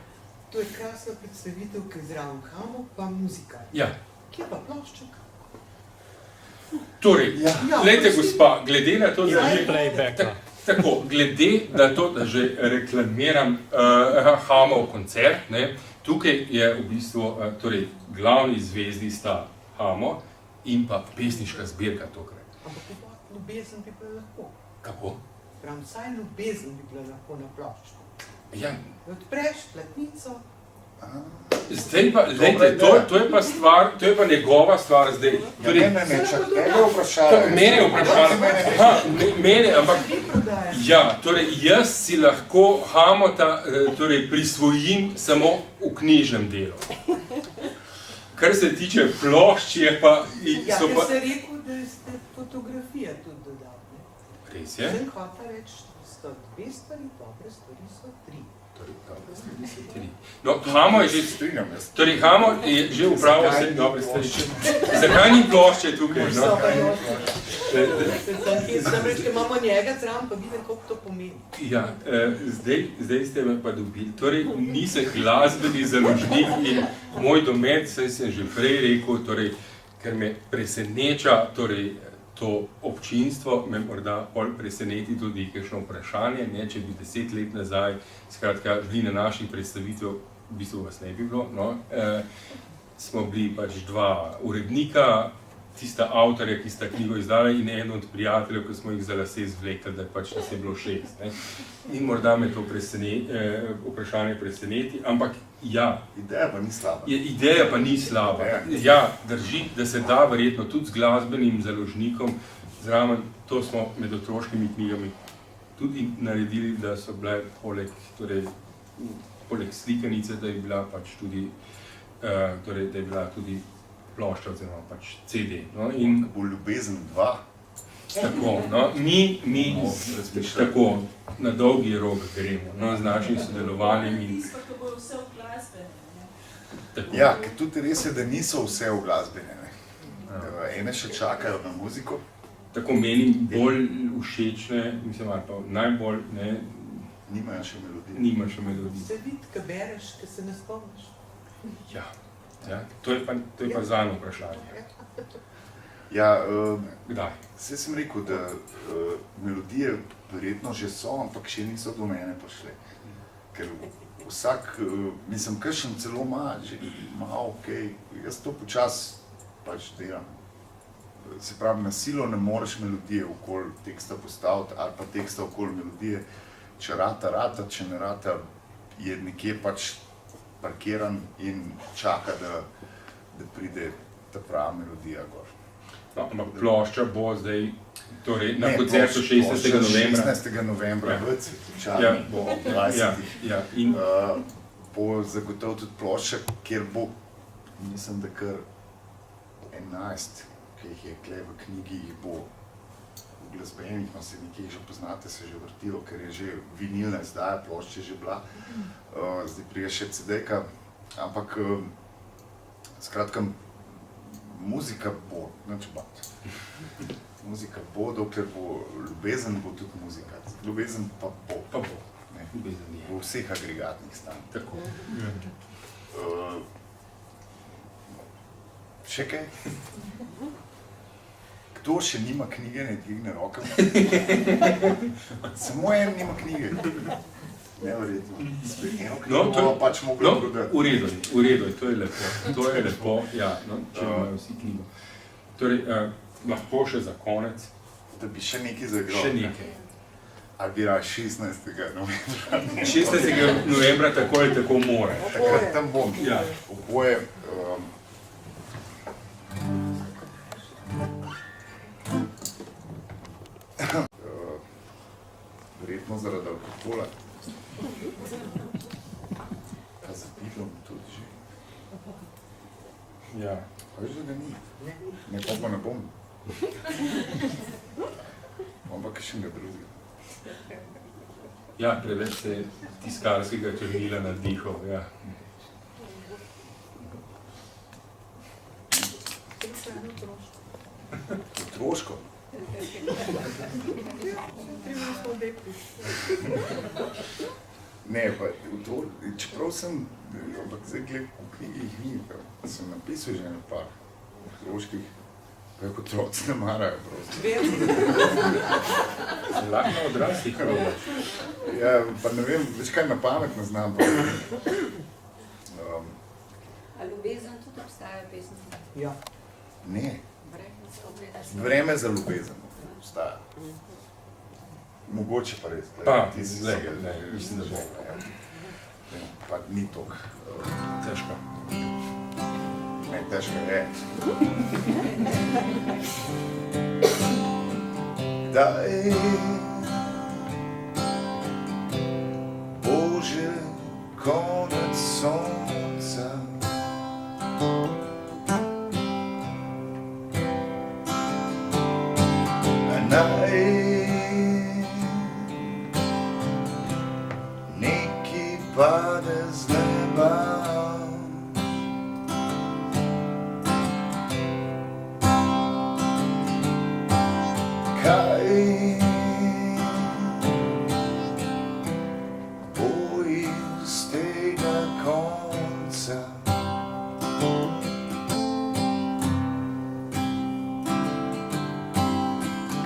To je krasna predstavitev, ki je zraven Hamo, pa muzika. Ja. Kje pa plošček? Torej, glejte gospa, glede na to, da že... Playbacka. Tako, glede na to, da že reklamiram Hamov koncert, ne, tukaj je v bistvu, torej, glavni zvezdi sta Hamo in pa pesniška zbirka tokrat. Ampak ljubezen bi bila lahko. Kako? Pravim, vsaj ljubezen bi bila lahko na ploščku. Ja. Odpreš platnico. Zdaj pa, lejte, to je pa stvar, to je pa njegova stvar zdaj. Ne, čakaj, je vprašanje. Mene je vprašanje. Mene, ampak... Ja, torej, jaz si lahko Hamota prisvojim samo v knjižnem delu. Kar se tiče plošč, je pa... Ja, ker ste rekel, da ste fotografija tudi dodal. Res je. Sem hotela reči, da so dve stvari, dobre stvari so tri. Dobre stvari so tri. No, Hamo je že... Torej, Hamo je že upravil vse dobre stvari. Zakaj ni plošče tukaj? Namreč, ker imamo njega zraven, pa vidim, koliko to pomeni. Ja, zdaj ste me pa dobili. Torej, nisem glasbeni založnik in moj domet, saj sem že prej rekel, torej, ker me preseneča, torej, to občinstvo, me morda bolj preseneti tudi kakšno vprašanje, ne, če bi 10 let nazaj, skratka, bili na naših predstavitvah, v bistvu vas ne bi bilo, no, smo bili pač dva urednika, tista avtorja, ki sta knjigo izdala in eno od prijateljev, ki smo jih za lase zvlekli, da pač nas je bilo 6. Ne. In morda me to vprašanje preseneti, ampak ja. Ideja pa ni slaba. Ideja pa ni slaba. Ja, drži, da se da verjetno tudi z glasbenim založnikom zraven, to smo med otroškimi knjigami tudi naredili, da so bile poleg slikanice, da je bila pač tudi, torej, da je bila tudi plošča oziroma pač CD. No, in bo ljubezen 2. Tako, no, mi tako na dolgi rok gremo, no, z našim sodelovanjem in... Ja, ker tudi res je, da niso vse uglasbene, ne. Ene še čakajo na muziko. Tako menim bolj všečne, mislim, ali pa najbolj, ne... Nimajo še melodije. Nimajo še melodije. Se vidi, ko bereš, ko se ne spomniš. Ja, to je pa zanje vprašanje. Ja, kdaj? Saj sem rekel, da melodije verjetno že so, ampak še niso do mene prišle. Ker vsak, mislim, kakšen celo ima, že ima okej, jaz to počas pač delam. Se pravi, na silo ne moreš melodije okoli teksta postaviti ali pa teksta okoli melodije. Če rata, če ne rata, je nekje pač parkiran in čaka, da pride ta prava melodija gor. No, ampak plošča bo zdaj, torej na koncertu 16. novembra. 16. novembra v Cvetličani bo ob 20. Bo zagotovo tudi plošča, kjer bo, mislim, da kar 11, ki jih je tukaj v knjigi, jih bo v glasbenih, no se nekje že poznate, se že vrtilo, ker je že vinilna izdaja, plošča že bila, zdaj prije še CD-ka, ampak skratka, muzika bo, nič bat. Muzika bo, dokler bo ljubezen, bo tudi muzika. Ljubezen pa bo. Pa bo. Ne. Ljubezen je. V vseh agregatnih stanjih. Tako. Še kaj? Kdo še nima knjige, ne dvigne roke? Samo en nima knjige. Neverjetno. Eno knjigo bomo pač mogli prodati. V redu je, to je lepo, ja, no, če imajo vsi knjigo. Torej, lahko še za konec. Da bi še nekaj zaigral. Še nekaj. Ali bi raje 16. novembra? 16. novembra tako ali tako more. Takrat tam bom. Ja. Oboje. Verjetno zaradi alkohola. Pa za pivom tudi že. Ja. Veš, da ga ni? Ne, pa ne bom. Ampak še enega drugega. Ja, preveč se tiskarskega črnila nadihal, ja. Otroško. Ne, pa čeprav sem, ampak zdaj gled v knjigi jih ni, sem napisal že eno par otroških, pa je kot otroci ne marajo prosto. Se lahko na odraslih probaš. Ja, pa ne vem, veš kaj na pamet ne znam, pa A ljubezen tudi obstaja pesmi? Ja. ne, Vremensko vreme za ljubezen obstaja. Mogoče pa res. Pa, ti si ne, se- mislim, da bo. Pa ni toliko. Težko. Ne, težko je. Daj, Bože, konec sonca. Naj neki pade z neba. Kaj bo iz tega konca?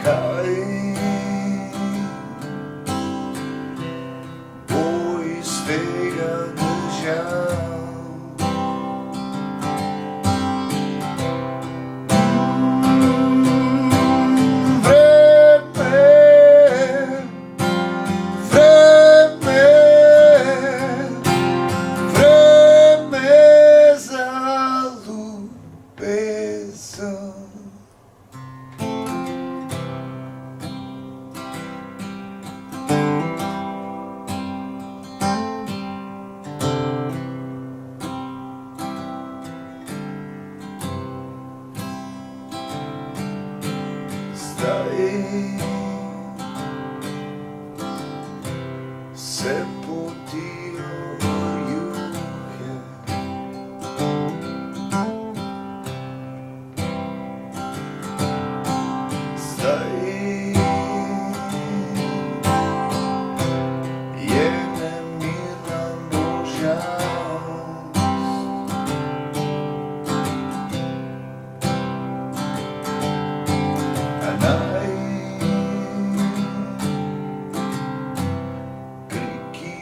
Kaj bo iz tega dežja? Vreme za ljubezen. Zdaj se potijo juhe, zdaj je nemirna možnost. Naj kriki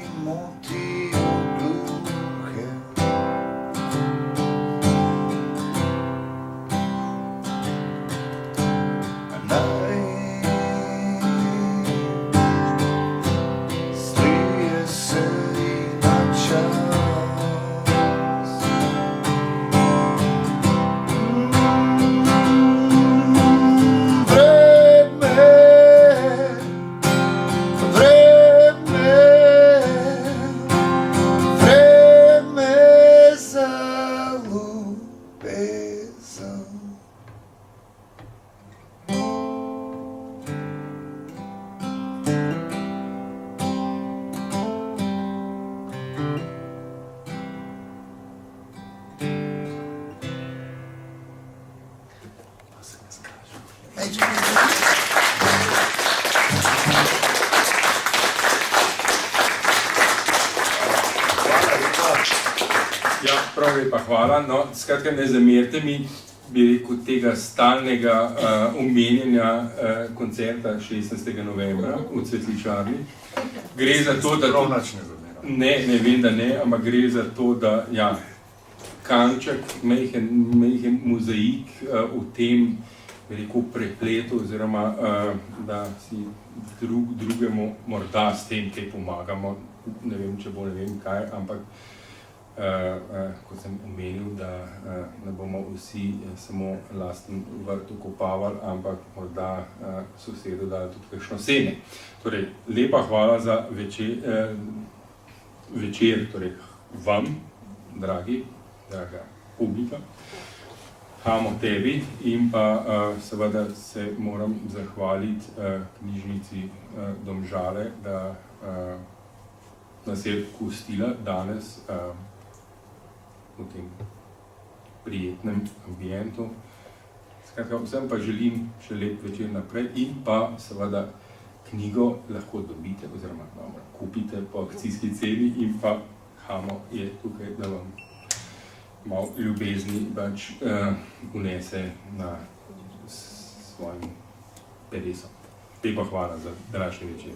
prav lepa hvala. No, skratka, ne zamerite mi, bi rekel, tega stalnega omenjanja koncerta 16. novembra v Cvetličarni. Gre za to, da Prav nič ne zameram. ne vem, da ne, ampak gre za to, da ja, kanček, majhen mozaik v tem, bi rekel, prepletu, oziroma da si drugemu morda s tem kaj pomagamo, ne vem, če bo ne vem kaj, ampak kot sem omenil, da ne bomo vsi samo lasten vrt ukopavali, ampak morda sosedu dali tudi kakšno seme. Torej, lepa hvala za večer, torej vam, draga publika, Hamo tebi in pa seveda se moram zahvaliti knjižnici Domžale, da nas je gostila danes v tem prijetnem ambientu. Skratka, vsem pa želim še lep večer naprej in pa seveda knjigo lahko dobite oziroma kupite po akcijski ceni in pa Hamo je tukaj, da vam malo ljubezni pač unese na svojim peresom. Lepa hvala za današnji večer.